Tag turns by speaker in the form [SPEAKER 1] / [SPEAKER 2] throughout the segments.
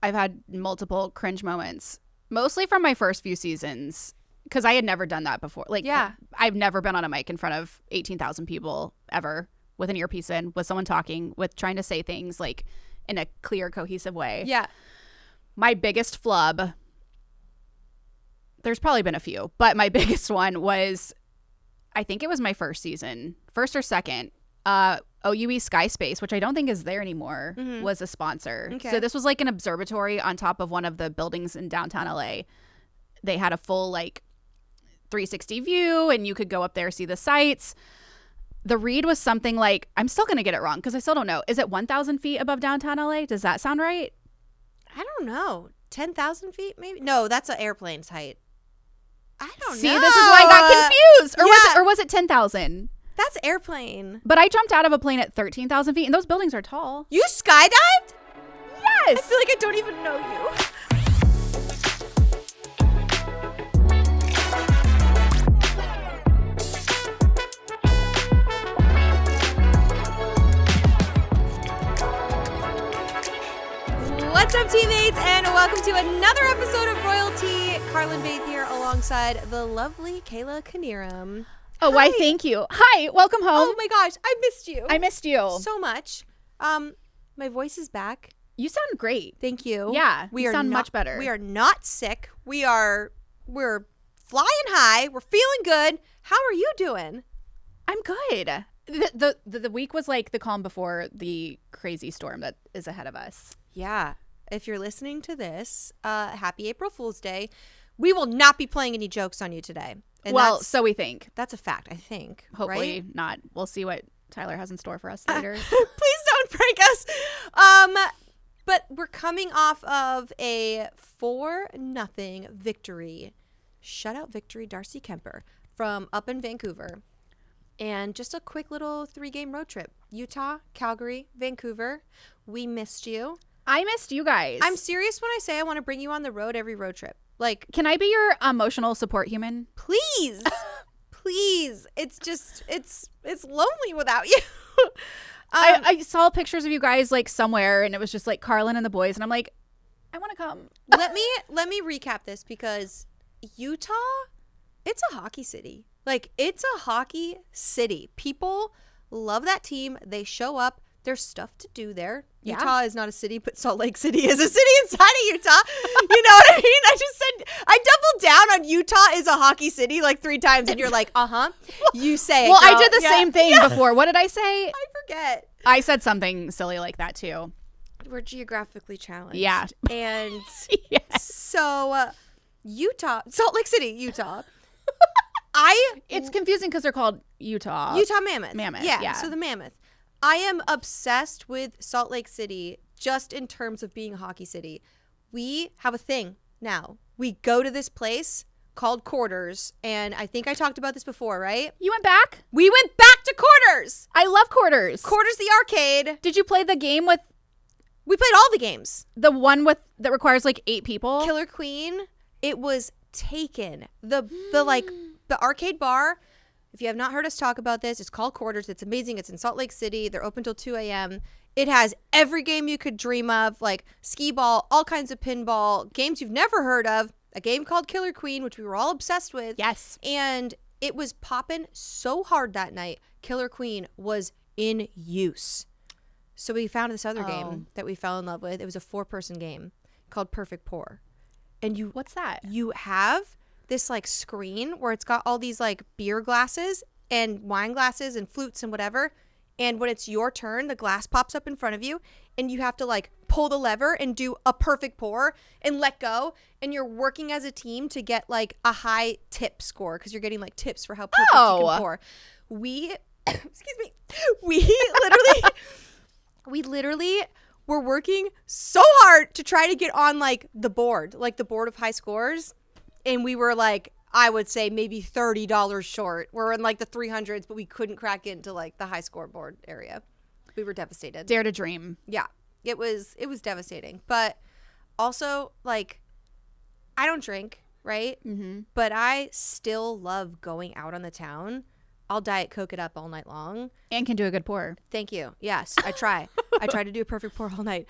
[SPEAKER 1] I've had multiple cringe moments, mostly from my first few seasons, because I had never done that before. Like, I've never been on a mic in front of 18,000 people ever with an earpiece in, with someone talking, with trying to say things like in a clear, cohesive way.
[SPEAKER 2] Yeah.
[SPEAKER 1] My biggest flub, there's probably been a few, but my biggest one was, I think it was my first season, first or second, OUE Sky Space, which I don't think is there anymore, was a sponsor.
[SPEAKER 2] Okay.
[SPEAKER 1] So this was like an observatory on top of one of the buildings in downtown LA. They had a full like 360 view and you could go up there, see the sights. The read was something like, I'm still going to get it wrong because I still don't know. Is it 1,000 feet above downtown LA? Does that sound right?
[SPEAKER 2] I don't know. 10,000 feet maybe? No, that's an airplane's height. I don't know.
[SPEAKER 1] See, this is why I got confused. Or was it 10,000?
[SPEAKER 2] That's airplane.
[SPEAKER 1] But I jumped out of a plane at 13,000 feet, and those buildings are tall.
[SPEAKER 2] You skydived?
[SPEAKER 1] Yes.
[SPEAKER 2] I feel like I don't even know you. What's up, teammates, and welcome to another episode of RoyalTea. Carrlyn here alongside the lovely Kayla Kaniram.
[SPEAKER 1] Oh, why, thank you. Hi, welcome home.
[SPEAKER 2] Oh my gosh, I missed you.
[SPEAKER 1] I missed you.
[SPEAKER 2] So much. My voice is back.
[SPEAKER 1] You sound great.
[SPEAKER 2] Thank you.
[SPEAKER 1] Yeah, you sound much better.
[SPEAKER 2] We are not sick. We're flying high. We're feeling good. How are you doing?
[SPEAKER 1] I'm good. The week was like the calm before the crazy storm that is ahead of us.
[SPEAKER 2] Yeah. If you're listening to this, happy April Fool's Day. We will not be playing any jokes on you today. And
[SPEAKER 1] well, so we think.
[SPEAKER 2] That's a fact, I think.
[SPEAKER 1] Hopefully
[SPEAKER 2] right?
[SPEAKER 1] not. We'll see what Tyler has in store for us later.
[SPEAKER 2] Please don't prank us. But we're coming off of a 4-0 victory. Shutout victory, Darcy Kemper from up in Vancouver. And just a quick little 3-game road trip. Utah, Calgary, Vancouver. We missed you.
[SPEAKER 1] I missed you guys.
[SPEAKER 2] I'm serious when I say I want to bring you on the road every road trip. Like,
[SPEAKER 1] can I be your emotional support human?
[SPEAKER 2] Please. Please. It's just, it's lonely without you.
[SPEAKER 1] I saw pictures of you guys like somewhere and it was just like Carrlyn and the boys and I'm like, I want to come.
[SPEAKER 2] Let me recap this because Utah, it's a hockey city. Like, it's a hockey city. People love that team. They show up. There's stuff to do there. Yeah. Utah is not a city, but Salt Lake City is a city inside of Utah. You know what I mean? I doubled down on Utah is a hockey city like 3 times, and you're like, You say it,
[SPEAKER 1] well,
[SPEAKER 2] girl.
[SPEAKER 1] I did the same thing before. What did I say?
[SPEAKER 2] I forget.
[SPEAKER 1] I said something silly like that too.
[SPEAKER 2] We're geographically challenged.
[SPEAKER 1] Yeah.
[SPEAKER 2] And
[SPEAKER 1] yes.
[SPEAKER 2] So Utah, Salt Lake City, Utah.
[SPEAKER 1] It's confusing because they're called Utah
[SPEAKER 2] Mammoth. Yeah. So the Mammoth. I am obsessed with Salt Lake City just in terms of being a hockey city. We have a thing now. We go to this place called Quarters, and I think I talked about this before, right?
[SPEAKER 1] You went back?
[SPEAKER 2] We went back to Quarters.
[SPEAKER 1] I love Quarters.
[SPEAKER 2] Quarters the arcade.
[SPEAKER 1] Did you play the game with?
[SPEAKER 2] We played all the games.
[SPEAKER 1] The one that requires like 8 people?
[SPEAKER 2] Killer Queen. It was taken. The arcade bar. If you have not heard us talk about this, it's called Quarters. It's amazing. It's in Salt Lake City. They're open till 2 a.m. It has every game you could dream of, like skee ball, all kinds of pinball, games you've never heard of, a game called Killer Queen, which we were all obsessed with.
[SPEAKER 1] Yes.
[SPEAKER 2] And it was popping so hard that night. Killer Queen was in use. So we found this other game that we fell in love with. It was a 4-person game called Perfect Pour. And
[SPEAKER 1] what's that?
[SPEAKER 2] You have this like screen where it's got all these like beer glasses and wine glasses and flutes and whatever. And when it's your turn, the glass pops up in front of you and you have to like pull the lever and do a perfect pour and let go. And you're working as a team to get like a high tip score because you're getting like tips for how perfect you can pour. Excuse me. We literally were working so hard to try to get on like the board of high scores. And we were like, I would say maybe $30 short. We're in like the 300s, but we couldn't crack into like the high scoreboard area. We were devastated.
[SPEAKER 1] Dare to dream.
[SPEAKER 2] Yeah, it was devastating. But also, like, I don't drink, right? Mm-hmm. But I still love going out on the town. I'll Diet Coke it up all night long.
[SPEAKER 1] And can do a good pour.
[SPEAKER 2] Thank you. Yes, I try. I try to do a perfect pour all night.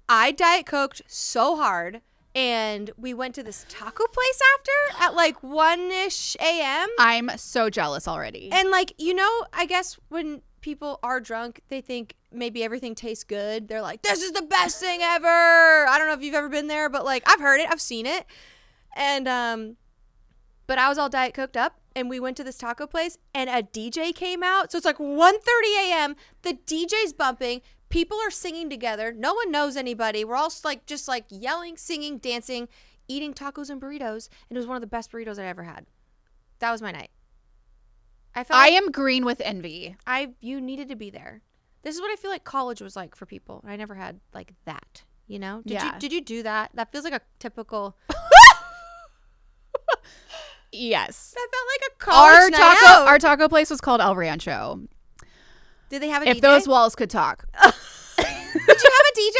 [SPEAKER 2] I Diet Coked so hard, and we went to this taco place after at like 1-ish a.m.
[SPEAKER 1] I'm so jealous already.
[SPEAKER 2] And like, you know, I guess when people are drunk, they think maybe everything tastes good. They're like, this is the best thing ever. I don't know if you've ever been there, but like, I've heard it, I've seen it. And but I was all Diet Coked up, and we went to this taco place, and a DJ came out. So it's like 1:30 a.m. The DJ's bumping. People are singing together. No one knows anybody. We're all like just like yelling, singing, dancing, eating tacos and burritos. And it was one of the best burritos I'd ever had. That was my night.
[SPEAKER 1] I am green with envy.
[SPEAKER 2] You needed to be there. This is what I feel like college was like for people. I never had like that, you know? Did you do that? That feels like a typical...
[SPEAKER 1] Yes.
[SPEAKER 2] That felt like a college night out.
[SPEAKER 1] Our taco place was called El Rancho.
[SPEAKER 2] Did they have a DJ?
[SPEAKER 1] If those walls could talk.
[SPEAKER 2] Did you have a DJ?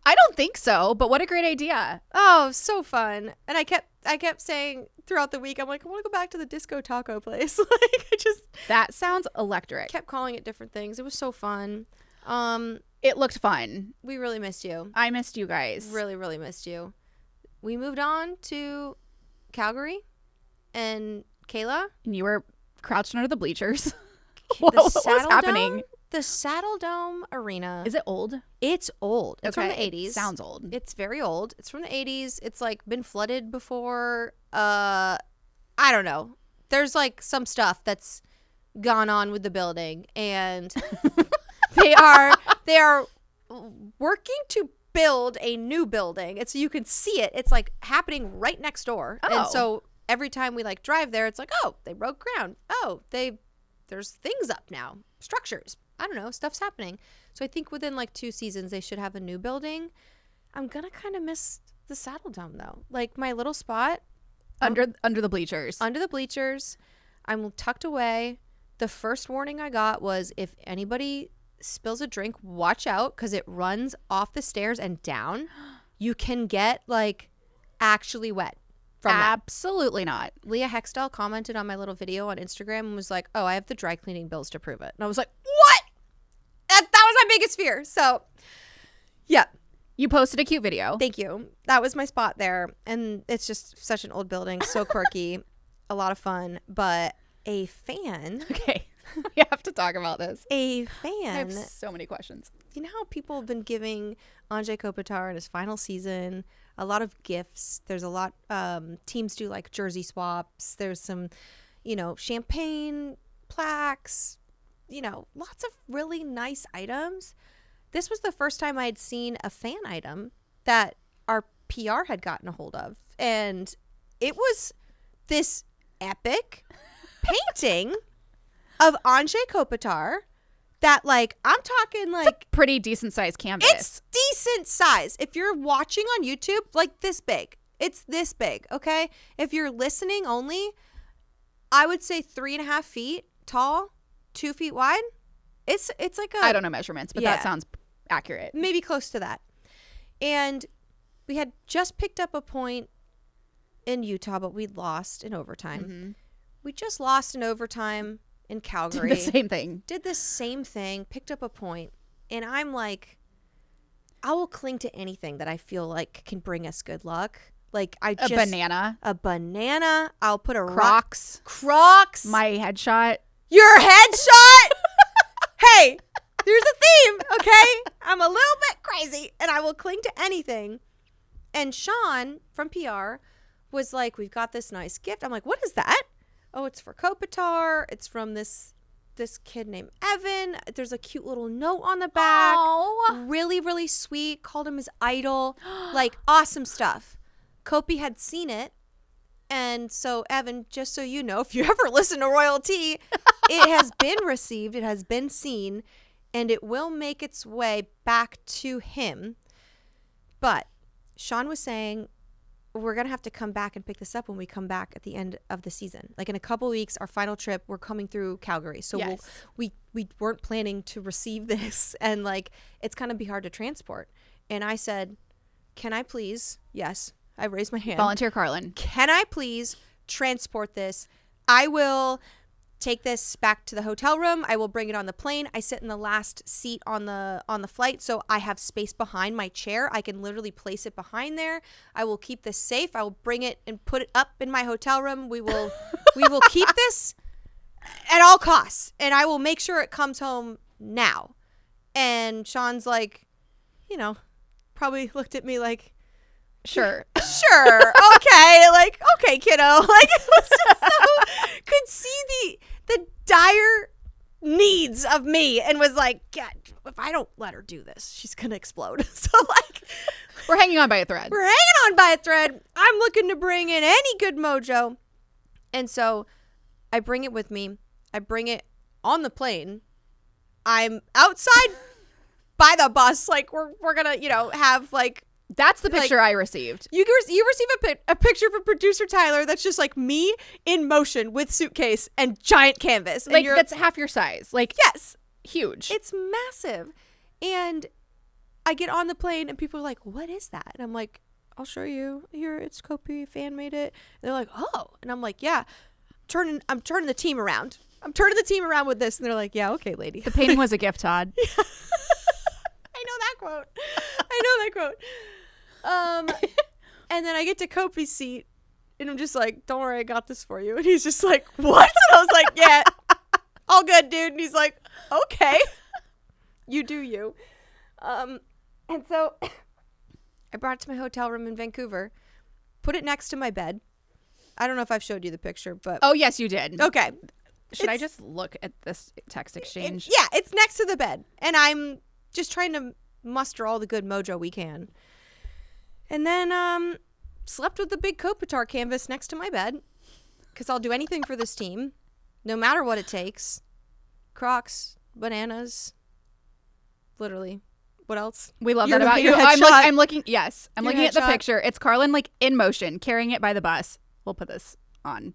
[SPEAKER 1] I don't think so, but what a great idea.
[SPEAKER 2] Oh, so fun. And I kept saying throughout the week, I'm like, I want to go back to the disco taco place. Like,
[SPEAKER 1] that sounds electric.
[SPEAKER 2] Kept calling it different things. It was so fun.
[SPEAKER 1] It looked fun.
[SPEAKER 2] We really missed you.
[SPEAKER 1] I missed you guys.
[SPEAKER 2] Really, really missed you. We moved on to Calgary and Kayla.
[SPEAKER 1] And you were crouched under the bleachers. What was happening?
[SPEAKER 2] The Saddledome Arena.
[SPEAKER 1] Is it old?
[SPEAKER 2] It's old. It's
[SPEAKER 1] okay.
[SPEAKER 2] from the 80s.
[SPEAKER 1] It sounds old.
[SPEAKER 2] It's very old. It's from the 80s. It's like been flooded before. I don't know. There's like some stuff that's gone on with the building, and they are working to build a new building. It's, you can see it. It's like happening right next door.
[SPEAKER 1] Oh.
[SPEAKER 2] And so every time we like drive there, it's like, oh, they broke ground. Oh, there's things up now. Structures. I don't know. Stuff's happening. So I think within like 2 seasons, they should have a new building. I'm going to kind of miss the Saddledome though. Like my little spot.
[SPEAKER 1] Under the bleachers.
[SPEAKER 2] Under the bleachers. I'm tucked away. The first warning I got was if anybody spills a drink, watch out, because it runs off the stairs and down. You can get like actually wet.
[SPEAKER 1] Absolutely not.
[SPEAKER 2] Leah Hextall commented on my little video on Instagram and was like, oh, I have the dry cleaning bills to prove it. And I was like, what? That was my biggest fear. So, yeah.
[SPEAKER 1] You posted a cute video.
[SPEAKER 2] Thank you. That was my spot there. And it's just such an old building. So quirky. A lot of fun. But a fan.
[SPEAKER 1] Okay. We have to talk about this.
[SPEAKER 2] A fan.
[SPEAKER 1] I have so many questions.
[SPEAKER 2] You know how people have been giving Anze Kopitar in his final season a lot of gifts. There's a lot, teams do like jersey swaps. There's some, champagne plaques, lots of really nice items. This was the first time I'd seen a fan item that our PR had gotten a hold of. And it was this epic painting of Anze Kopitar that, like, I'm talking like...
[SPEAKER 1] It's a pretty decent sized canvas.
[SPEAKER 2] It's decent size. If you're watching on YouTube, like this big. It's this big, okay? If you're listening only, I would say 3.5 feet tall, 2 feet wide. It's like a...
[SPEAKER 1] I don't know measurements, but that sounds accurate.
[SPEAKER 2] Maybe close to that. And we had just picked up a point in Utah, but we'd lost in overtime.
[SPEAKER 1] Mm-hmm.
[SPEAKER 2] We just lost in overtime in Calgary.
[SPEAKER 1] Did the same thing.
[SPEAKER 2] Picked up a point. And I'm like, I will cling to anything that I feel like can bring us good luck. Like a banana. I'll put a
[SPEAKER 1] Crocs.
[SPEAKER 2] Crocs.
[SPEAKER 1] My headshot.
[SPEAKER 2] Your headshot. Hey, there's a theme, okay? I'm a little bit crazy, and I will cling to anything. And Sean from PR was like, we've got this nice gift. I'm like, what is that? Oh, it's for Kopitar. It's from this kid named Evan. There's a cute little note on the back.
[SPEAKER 1] Aww.
[SPEAKER 2] Really, really sweet. Called him his idol. Like, awesome stuff. Kopi had seen it. And so, Evan, just so you know, if you ever listen to RoyalTea, it has been received. It has been seen. And it will make its way back to him. But Sean was saying, we're going to have to come back and pick this up when we come back at the end of the season. Like in a couple weeks, our final trip, we're coming through Calgary. So
[SPEAKER 1] yes.
[SPEAKER 2] we weren't planning to receive this. And like, it's going to be hard to transport. And I said, can I please? Yes. I raised my hand.
[SPEAKER 1] Volunteer Carrlyn.
[SPEAKER 2] Can I please transport this? I will take this back to the hotel room. I will bring it on the plane. I sit in the last seat on the flight, so I have space behind my chair. I can literally place it behind there. I will keep this safe. I will bring it and put it up in my hotel room. We will keep this at all costs, and I will make sure it comes home now. And Sean's like, probably looked at me like,
[SPEAKER 1] sure,
[SPEAKER 2] okay, like, okay, kiddo, like, it was just so, could see the dire needs of me, and was like, God, if I don't let her do this, she's gonna explode. So like,
[SPEAKER 1] we're hanging on by a thread. I'm looking to bring in any good mojo, and so I bring it with me. I bring it on the plane. I'm outside by the bus, like we're gonna have like. That's the picture I received.
[SPEAKER 2] You receive a picture from producer Tyler that's just like me in motion with suitcase and giant canvas. And
[SPEAKER 1] like that's half your size. Like,
[SPEAKER 2] yes,
[SPEAKER 1] huge.
[SPEAKER 2] It's massive. And I get on the plane and people are like, what is that? And I'm like, I'll show you. Here, it's Kopi, fan made it. And they're like, oh. And I'm like, yeah. I'm turning the team around. I'm turning the team around with this. And they're like, yeah, okay, lady.
[SPEAKER 1] The painting was a gift, Todd.
[SPEAKER 2] Yeah. I know that quote. And then I get to Kopi's seat and I'm just like, don't worry, I got this for you. And he's just like, what? And I was like, yeah, all good, dude. And he's like, okay, you do you. And so I brought it to my hotel room in Vancouver, put it next to my bed. I don't know if I've showed you the picture, but.
[SPEAKER 1] Oh, yes, you did.
[SPEAKER 2] Okay.
[SPEAKER 1] Should I just look at this text exchange?
[SPEAKER 2] It's next to the bed. And I'm just trying to muster all the good mojo we can. And then slept with the big Kopitar canvas next to my bed because I'll do anything for this team, no matter what it takes. Crocs, bananas, literally. What else?
[SPEAKER 1] We love that about you. I'm looking. Yes, I'm looking at the picture. It's Carrlyn like in motion, carrying it by the bus. We'll put this on,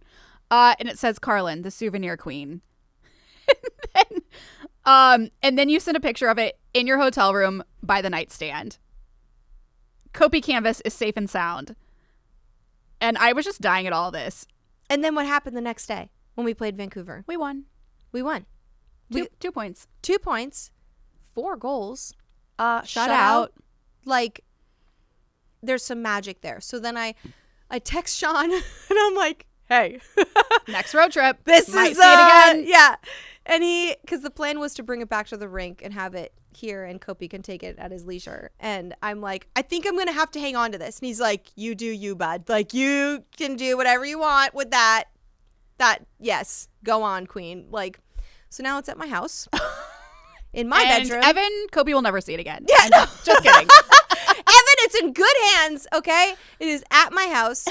[SPEAKER 1] and it says Carrlyn, the souvenir queen. And then you sent a picture of it in your hotel room by the nightstand. Kopi canvas is safe and sound. And I was just dying at all this.
[SPEAKER 2] And then what happened the next day when we played Vancouver?
[SPEAKER 1] We won. 2 points.
[SPEAKER 2] 2 points. 4 goals.
[SPEAKER 1] Shutout.
[SPEAKER 2] Like, there's some magic there. So then I text Sean and I'm like, hey.
[SPEAKER 1] Next road trip.
[SPEAKER 2] This
[SPEAKER 1] might
[SPEAKER 2] is
[SPEAKER 1] see it again.
[SPEAKER 2] Yeah. And because the plan was to bring it back to the rink and have it here and Kopi can take it at his leisure. And I'm like, I think I'm going to have to hang on to this. And he's like, you do you, bud. Like, you can do whatever you want with that. Yes, go on, queen. Like, so now it's at my house in my bedroom.
[SPEAKER 1] Evan, Kopi will never see it again.
[SPEAKER 2] Yeah, no.
[SPEAKER 1] Just kidding.
[SPEAKER 2] Evan, it's in good hands, okay? It is at my house.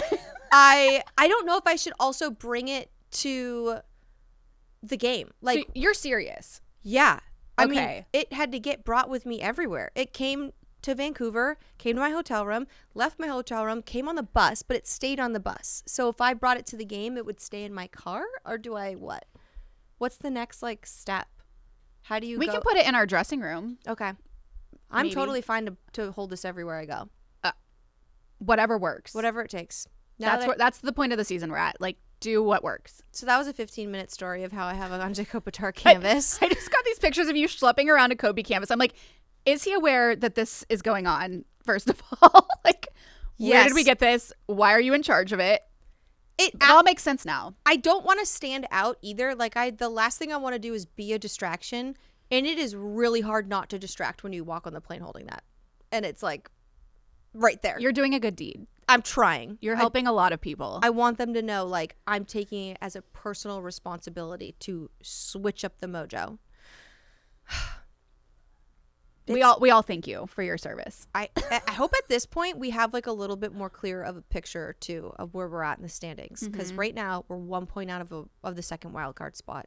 [SPEAKER 2] I don't know if I should also bring it to the game. Like,
[SPEAKER 1] so you're serious?
[SPEAKER 2] Yeah. I
[SPEAKER 1] Okay.
[SPEAKER 2] mean, it had to get brought with me everywhere. It came to Vancouver, came to my hotel room, left my hotel room, came on the bus, but it stayed on the bus. So if I brought it to the game, it would stay in my car? Or do I what? What's the next, like, step? How do you
[SPEAKER 1] We can put it in our dressing room.
[SPEAKER 2] Okay. I'm
[SPEAKER 1] Maybe.
[SPEAKER 2] totally fine to hold this everywhere I go.
[SPEAKER 1] Whatever works.
[SPEAKER 2] Whatever it takes.
[SPEAKER 1] That's the point of the season we're at. Like, do what works.
[SPEAKER 2] So that was a 15-minute story of how I have a Anje Kopitar canvas.
[SPEAKER 1] I just got these pictures of you schlepping around a Kopi canvas. I'm like, is he aware that this is going on, first of all? Like, where did we get this? Why are you in charge of it? It all makes sense now.
[SPEAKER 2] I don't want to stand out either. Like, the last thing I want to do is be a distraction. And it is really hard not to distract when you walk on the plane holding that. And it's like right there.
[SPEAKER 1] You're doing a good deed.
[SPEAKER 2] I'm trying.
[SPEAKER 1] You're helping a lot of people.
[SPEAKER 2] I want them to know, like, I'm taking it as a personal responsibility to switch up the mojo.
[SPEAKER 1] We all thank you for your service.
[SPEAKER 2] I hope at this point we have like a little bit more clear of a picture too of where we're at in the standings, because right now we're 1 point out of the second wild card spot.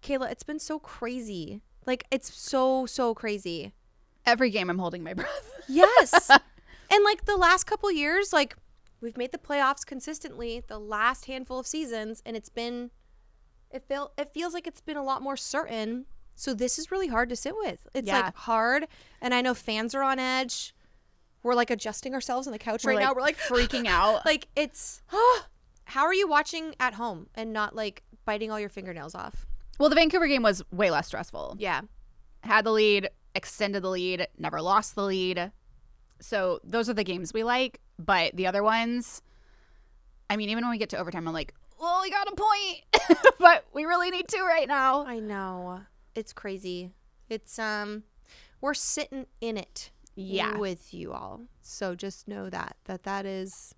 [SPEAKER 2] Kayla, it's been so crazy. Like, it's so crazy.
[SPEAKER 1] Every game I'm holding my breath.
[SPEAKER 2] Yes. And like the last couple years, like, we've made the playoffs consistently the last handful of seasons, and it feels like it's been a lot more certain. So this is really hard to sit with. It's like hard. And I know fans are on edge. We're like adjusting ourselves on the couch now. We're like
[SPEAKER 1] freaking out.
[SPEAKER 2] Like, it's, how are you watching at home and not like biting all your fingernails off.
[SPEAKER 1] Well, the Vancouver game was way less stressful.
[SPEAKER 2] Yeah.
[SPEAKER 1] Had the lead, extended the lead, never lost the lead. So those are the games we like. But the other ones, I mean, even when we get to overtime, I'm like, well, we got a point. But we really need two right now.
[SPEAKER 2] I know. It's crazy. It's, we're sitting in it with you all. So just know that is,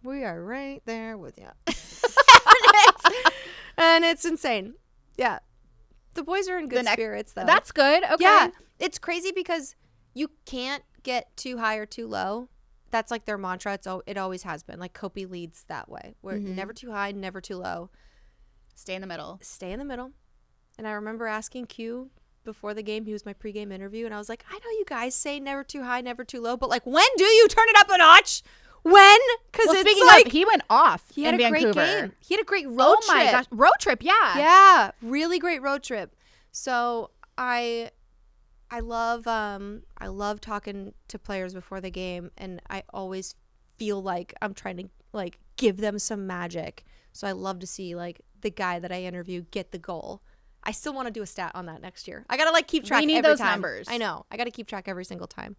[SPEAKER 2] we are right there with you. And it's insane. Yeah. The boys are in good spirits, though.
[SPEAKER 1] That's good. Okay.
[SPEAKER 2] Yeah. It's crazy because you can't get too high or too low. That's like their mantra. It always has been. Like Kopi leads that way. We're never too high, never too low.
[SPEAKER 1] Stay in the middle.
[SPEAKER 2] Stay in the middle. And I remember asking Q before the game. He was my pregame interview. And I was like, I know you guys say never too high, never too low. But like, when do you turn it up a notch? When? Because
[SPEAKER 1] speaking
[SPEAKER 2] like,
[SPEAKER 1] of, he went off
[SPEAKER 2] he had
[SPEAKER 1] in
[SPEAKER 2] a
[SPEAKER 1] Vancouver.
[SPEAKER 2] great game. He had a great road trip. Oh my gosh.
[SPEAKER 1] Road trip, yeah.
[SPEAKER 2] Yeah. Really great road trip. So I love talking to players before the game, and I always feel like I'm trying to like give them some magic. So I love to see like the guy that I interview get the goal. I still want to do a stat on that next year. I gotta like keep track.
[SPEAKER 1] We need
[SPEAKER 2] every
[SPEAKER 1] those
[SPEAKER 2] time.
[SPEAKER 1] numbers.
[SPEAKER 2] I know. I gotta keep track every single time.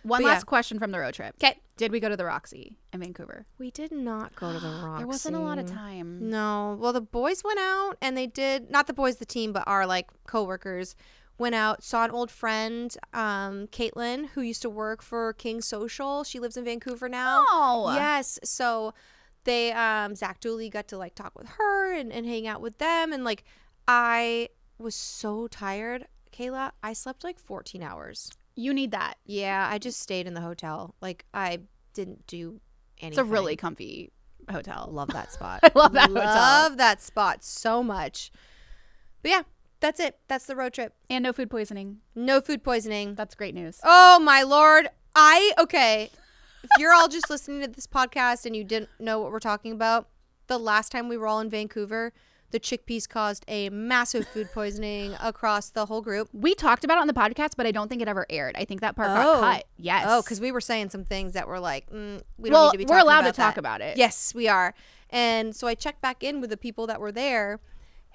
[SPEAKER 1] One last question from the road trip.
[SPEAKER 2] Okay.
[SPEAKER 1] Did we go to the Roxy in Vancouver?
[SPEAKER 2] We did not go to the Roxy.
[SPEAKER 1] There wasn't a lot of time.
[SPEAKER 2] No. Well, the boys went out and they did, not the boys, the team, but our like coworkers went out, saw an old friend, Caitlin, who used to work for King Social. She lives in Vancouver now.
[SPEAKER 1] Oh.
[SPEAKER 2] Yes. So they, Zach Dooley got to like talk with her and hang out with them. And like, I was so tired, Kayla. I slept like 14 hours.
[SPEAKER 1] You need that.
[SPEAKER 2] Yeah, I just stayed in the hotel. Like, I didn't do anything.
[SPEAKER 1] It's a really comfy hotel.
[SPEAKER 2] Love that spot.
[SPEAKER 1] I love that hotel.
[SPEAKER 2] Love that spot so much. But yeah, that's it. That's the road trip.
[SPEAKER 1] And no food poisoning.
[SPEAKER 2] No food poisoning.
[SPEAKER 1] That's great news.
[SPEAKER 2] Oh, my Lord. Okay. If you're all just listening to this podcast and you didn't know what we're talking about, the last time we were all in Vancouver, the chickpeas caused a massive food poisoning across the whole group.
[SPEAKER 1] We talked about it on the podcast, but I don't think it ever aired. I think that part got cut. Yes.
[SPEAKER 2] Oh, because we were saying some things that were like, we don't need to be talking
[SPEAKER 1] we're allowed
[SPEAKER 2] about
[SPEAKER 1] to talk
[SPEAKER 2] that.
[SPEAKER 1] about it.
[SPEAKER 2] Yes, we are. And so I checked back in with the people that were there,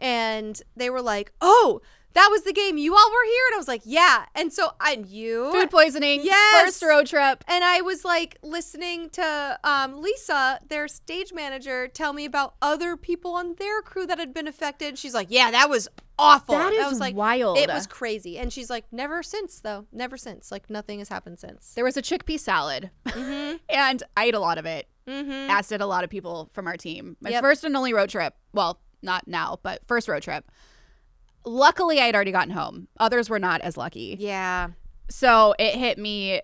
[SPEAKER 2] and they were like, oh, that was the game. You all were here? And I was like, yeah. And so
[SPEAKER 1] food poisoning.
[SPEAKER 2] Yes.
[SPEAKER 1] First road trip.
[SPEAKER 2] And I was like listening to Lisa, their stage manager, tell me about other people on their crew that had been affected. She's like, yeah, that was awful.
[SPEAKER 1] That is
[SPEAKER 2] I was like,
[SPEAKER 1] wild.
[SPEAKER 2] It was crazy. And she's like, never since, though. Never since. Like, nothing has happened since.
[SPEAKER 1] There was a chickpea salad, and I ate a lot of it, as did a lot of people from our team. My first and only road trip. Well, not now, but first road trip. Luckily, I had already gotten home. Others were not as lucky.
[SPEAKER 2] Yeah.
[SPEAKER 1] So it hit me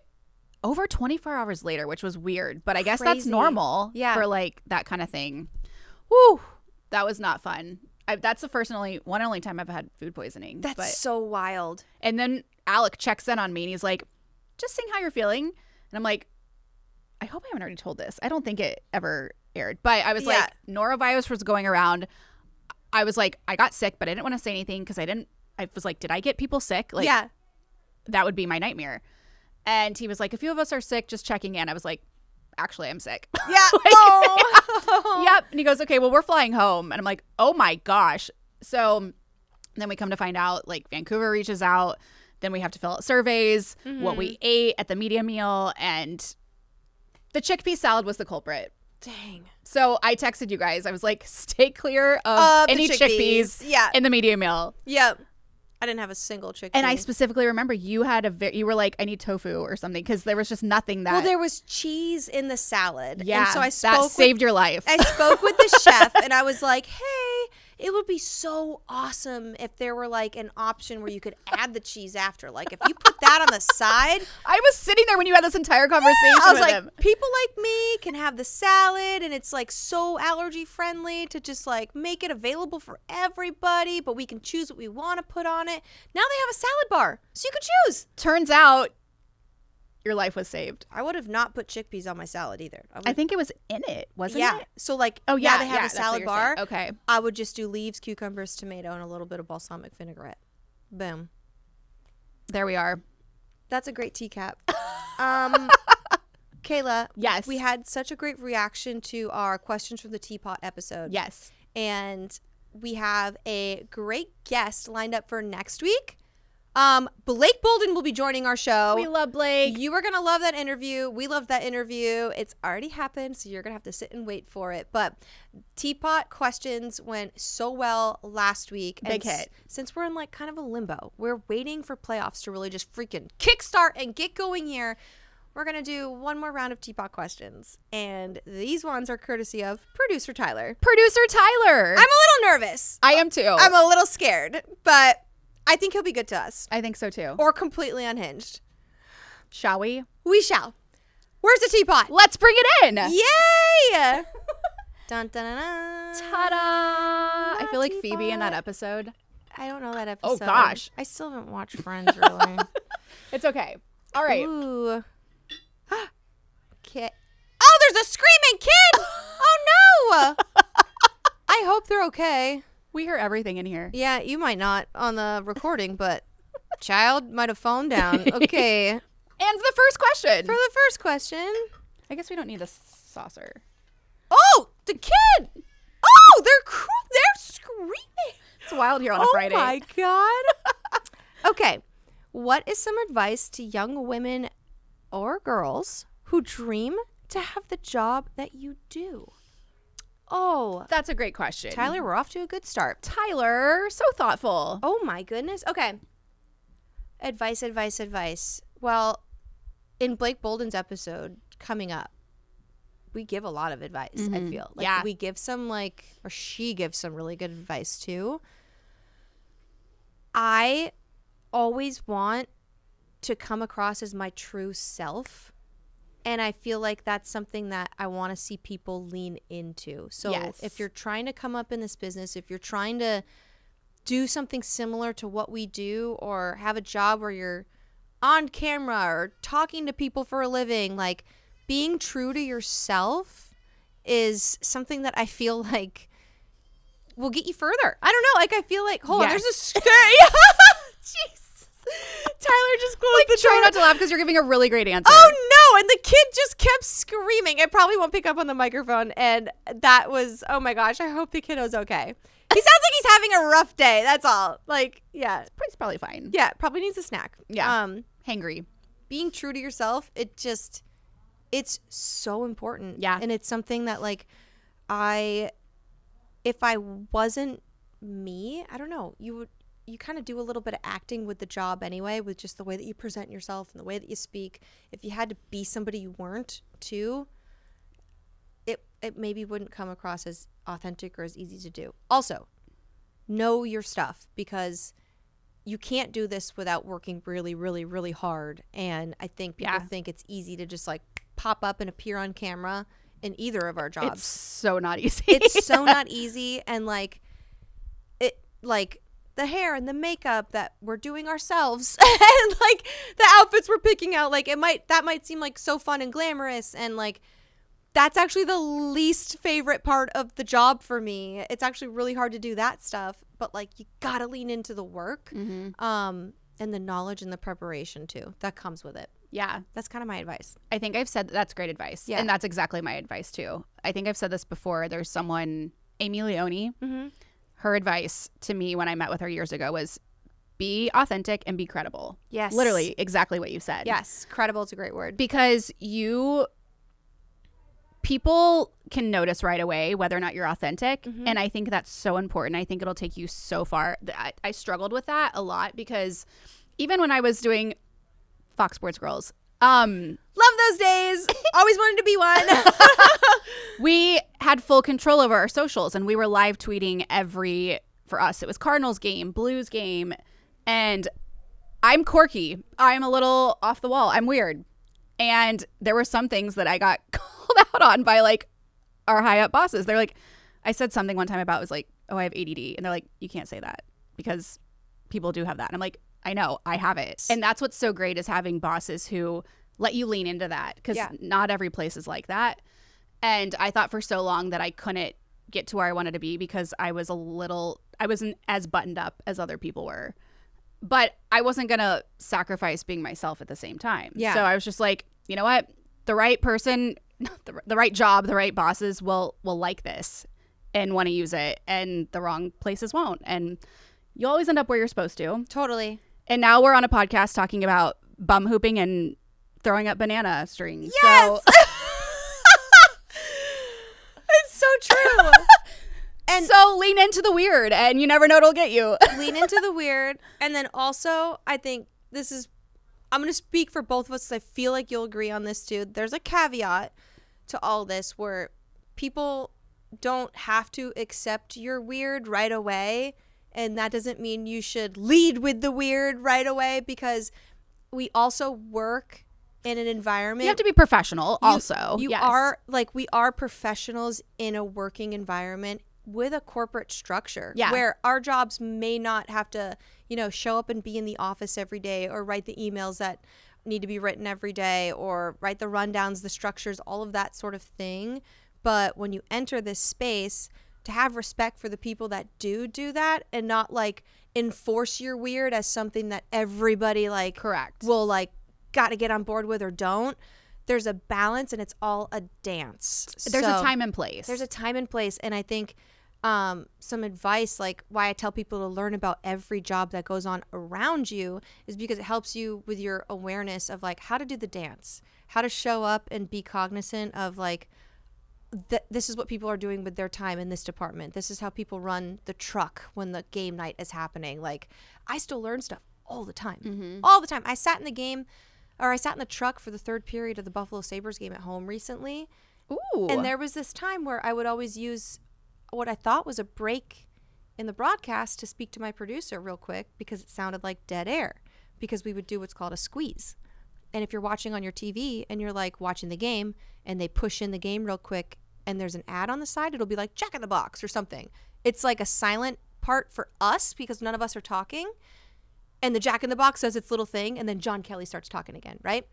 [SPEAKER 1] over 24 hours later, which was weird. But I guess that's normal for like that kind of thing. Whew. That was not fun. That's the first and only time I've had food poisoning.
[SPEAKER 2] That's so wild.
[SPEAKER 1] And then Alec checks in on me and he's like, just seeing how you're feeling. And I'm like, I hope I haven't already told this. I don't think it ever aired. But I was like, norovirus was going around. I was like, I got sick, but I didn't want to say anything because I was like, did I get people sick? Like, that would be my nightmare. And he was like, a few of us are sick, just checking in. I was like, actually, I'm sick.
[SPEAKER 2] Yeah.
[SPEAKER 1] Yep. And he goes, okay, well, we're flying home. And I'm like, oh my gosh. So then we come to find out, like, Vancouver reaches out. Then we have to fill out surveys, what we ate at the media meal. And the chickpea salad was the culprit.
[SPEAKER 2] Dang.
[SPEAKER 1] So I texted you guys. I was like, stay clear of any chickpeas in the media meal.
[SPEAKER 2] Yep. I didn't have a single chickpea.
[SPEAKER 1] And I specifically remember you were like, I need tofu or something because there was just nothing that.
[SPEAKER 2] Well, there was cheese in the salad.
[SPEAKER 1] Yeah.
[SPEAKER 2] And so
[SPEAKER 1] that saved your life.
[SPEAKER 2] I spoke with the chef and I was like, hey, it would be so awesome if there were like an option where you could add the cheese after. Like if you put that on the side.
[SPEAKER 1] I was sitting there when you had this entire conversation
[SPEAKER 2] I was
[SPEAKER 1] with
[SPEAKER 2] like,
[SPEAKER 1] him.
[SPEAKER 2] people like me can have the salad and it's like so allergy friendly to just like make it available for everybody, but we can choose what we want to put on it. Now they have a salad bar, so you could choose.
[SPEAKER 1] Turns out your life was saved.
[SPEAKER 2] I would have not put chickpeas on my salad either.
[SPEAKER 1] I think it was in it, wasn't it?
[SPEAKER 2] So like,
[SPEAKER 1] oh
[SPEAKER 2] yeah, they have a
[SPEAKER 1] that's what
[SPEAKER 2] salad
[SPEAKER 1] you're
[SPEAKER 2] bar.
[SPEAKER 1] saying. Okay.
[SPEAKER 2] I would just do leaves, cucumbers, tomato, and a little bit of balsamic vinaigrette. Boom.
[SPEAKER 1] There we are.
[SPEAKER 2] That's a great TeaCap. Kayla.
[SPEAKER 1] Yes.
[SPEAKER 2] We had such a great reaction to our questions from the Teapot episode.
[SPEAKER 1] Yes.
[SPEAKER 2] And we have a great guest lined up for next week. Blake Bolden will be joining our show.
[SPEAKER 1] We love Blake.
[SPEAKER 2] You are going to love that interview. We love that interview. It's already happened, so you're going to have to sit and wait for it. But Teapot questions went so well last week.
[SPEAKER 1] Big hit.
[SPEAKER 2] Since we're in like kind of a limbo, we're waiting for playoffs to really just freaking kickstart and get going here. We're going to do one more round of Teapot questions. And these ones are courtesy of producer Tyler.
[SPEAKER 1] Producer Tyler.
[SPEAKER 2] I'm a little nervous.
[SPEAKER 1] I am too.
[SPEAKER 2] I'm a little scared, but I think he'll be good to us.
[SPEAKER 1] I think so too.
[SPEAKER 2] Or completely unhinged.
[SPEAKER 1] Shall we?
[SPEAKER 2] We shall. Where's the teapot?
[SPEAKER 1] Let's bring it in.
[SPEAKER 2] Yay! Dun, dun, dun, dun.
[SPEAKER 1] Ta-da! I feel like
[SPEAKER 2] Teapot.
[SPEAKER 1] Phoebe in that episode.
[SPEAKER 2] I don't know that episode.
[SPEAKER 1] Oh, gosh.
[SPEAKER 2] I still haven't watched Friends, really.
[SPEAKER 1] It's okay. All right.
[SPEAKER 2] Ooh. Kid. Oh, there's a screaming kid! Oh, no! I hope they're okay.
[SPEAKER 1] We hear everything in here.
[SPEAKER 2] Yeah, you might not on the recording, but child might have phoned down. Okay.
[SPEAKER 1] And the first question.
[SPEAKER 2] For the first question.
[SPEAKER 1] I guess we don't need the saucer.
[SPEAKER 2] Oh, the kid! Oh, they're screaming.
[SPEAKER 1] It's wild here on a Friday.
[SPEAKER 2] Oh my God. Okay. What is some advice to young women or girls who dream to have the job that you do? Oh,
[SPEAKER 1] That's a great question.
[SPEAKER 2] Tyler, we're off to a good start.
[SPEAKER 1] Tyler, so thoughtful.
[SPEAKER 2] Oh my goodness. Okay. Advice. Well, in Blake Bolden's episode coming up, we give a lot of advice, I feel. Like,
[SPEAKER 1] Yeah.
[SPEAKER 2] we give some or she gives some really good advice too. I always want to come across as my true self. And I feel like that's something that I want to see people lean into. So
[SPEAKER 1] Yes.
[SPEAKER 2] if you're trying to come up in this business, if you're trying to do something similar to what we do or have a job where you're on camera or talking to people for a living, like being true to yourself is something that I feel like will get you further. I don't know. Like I feel like, hold on, there's a scary. Jeez. Tyler just closed the
[SPEAKER 1] Try
[SPEAKER 2] door.
[SPEAKER 1] not to laugh because you're giving a really great answer.
[SPEAKER 2] Oh no! And the kid just kept screaming. I probably won't pick up on the microphone. And that was, oh my gosh! I hope the kiddo's okay. He sounds like he's having a rough day. That's all. Like, yeah,
[SPEAKER 1] It's probably fine.
[SPEAKER 2] yeah, probably needs a snack.
[SPEAKER 1] Yeah. Hangry.
[SPEAKER 2] Being true to yourself, it's so important.
[SPEAKER 1] Yeah.
[SPEAKER 2] And it's something that like, if I wasn't me, I don't know, you kind of do a little bit of acting with the job anyway, with just the way that you present yourself and the way that you speak. If you had to be somebody you weren't too, it maybe wouldn't come across as authentic or as easy to do. Also, know your stuff, because you can't do this without working really, really, really hard. And I think people think it's easy to just like pop up and appear on camera in either of our jobs.
[SPEAKER 1] It's so not easy.
[SPEAKER 2] It's so not easy. And like the hair and the makeup that we're doing ourselves and like the outfits we're picking out, like that might seem like so fun and glamorous, and like that's actually the least favorite part of the job for me. It's actually really hard to do that stuff, but like you gotta lean into the work and the knowledge and the preparation too that comes with it.
[SPEAKER 1] Yeah.
[SPEAKER 2] That's kind of my advice.
[SPEAKER 1] I think I've said that's great advice.
[SPEAKER 2] Yeah.
[SPEAKER 1] And that's exactly my advice too. I think I've said this before. There's someone, Amy Leone, her advice to me when I met with her years ago was be authentic and be credible.
[SPEAKER 2] Yes.
[SPEAKER 1] Literally exactly what you said.
[SPEAKER 2] Yes. Credible is a great word.
[SPEAKER 1] Because people can notice right away whether or not you're authentic. And I think that's so important. I think it'll take you so far. I struggled with that a lot, because even when I was doing Fox Sports Girls,
[SPEAKER 2] love those days. Always wanted to be one.
[SPEAKER 1] we had full control over our socials, and we were live tweeting for us, it was Cardinals game, Blues game. And I'm quirky. I'm a little off the wall. I'm weird. And there were some things that I got called out on by like our high up bosses. They're like, I said something one time about, it was like, oh, I have ADD. And they're like, you can't say that because people do have that. And I'm like, I know, I have it. And that's what's so great, is having bosses who let you lean into that, because not every place is like that. And I thought for so long that I couldn't get to where I wanted to be because I wasn't as buttoned up as other people were. But I wasn't going to sacrifice being myself at the same time.
[SPEAKER 2] Yeah.
[SPEAKER 1] So I was just like, you know what? The right person, the right job, the right bosses will like this. and want to use it, and the wrong places won't. And you always end up where you're supposed to.
[SPEAKER 2] Totally.
[SPEAKER 1] And now we're on a podcast talking about bum hooping and throwing up banana strings.
[SPEAKER 2] Yes!
[SPEAKER 1] So
[SPEAKER 2] It's so true. And
[SPEAKER 1] so lean into the weird, and you never know what'll get you.
[SPEAKER 2] Lean into the weird. And then also, I think I'm going to speak for both of us. I feel like you'll agree on this too. There's a caveat to all this where people don't have to accept your weird right away. And that doesn't mean you should lead with the weird right away, because we also work in an environment.
[SPEAKER 1] You have to be professional also.
[SPEAKER 2] You
[SPEAKER 1] yes.
[SPEAKER 2] are, like, we are professionals in a working environment with a corporate structure.
[SPEAKER 1] Yeah.
[SPEAKER 2] Where our jobs may not have to, show up and be in the office every day, or write the emails that need to be written every day, or write the rundowns, the structures, all of that sort of thing. But when you enter this space, to have respect for the people that do that, and not like enforce your weird as something that everybody like
[SPEAKER 1] correct
[SPEAKER 2] will like got to get on board with or don't. There's a balance, and it's all a dance.
[SPEAKER 1] There's a time and place.
[SPEAKER 2] There's a time and place. And I think some advice, like why I tell people to learn about every job that goes on around you, is because it helps you with your awareness of like how to do the dance, how to show up and be cognizant of like, this is what people are doing with their time in this department. This is how people run the truck when the game night is happening. Like, I still learn stuff all the time.
[SPEAKER 1] Mm-hmm.
[SPEAKER 2] All the time. I sat in the truck for the third period of the Buffalo Sabres game at home recently.
[SPEAKER 1] Ooh.
[SPEAKER 2] And there was this time where I would always use what I thought was a break in the broadcast to speak to my producer real quick, because it sounded like dead air, because we would do what's called a squeeze. And if you're watching on your TV and you're like watching the game and they push in the game real quick and there's an ad on the side, it'll be like Jack in the Box or something. It's like a silent part for us because none of us are talking. And the Jack in the Box does its little thing, and then John Kelly starts talking again, right?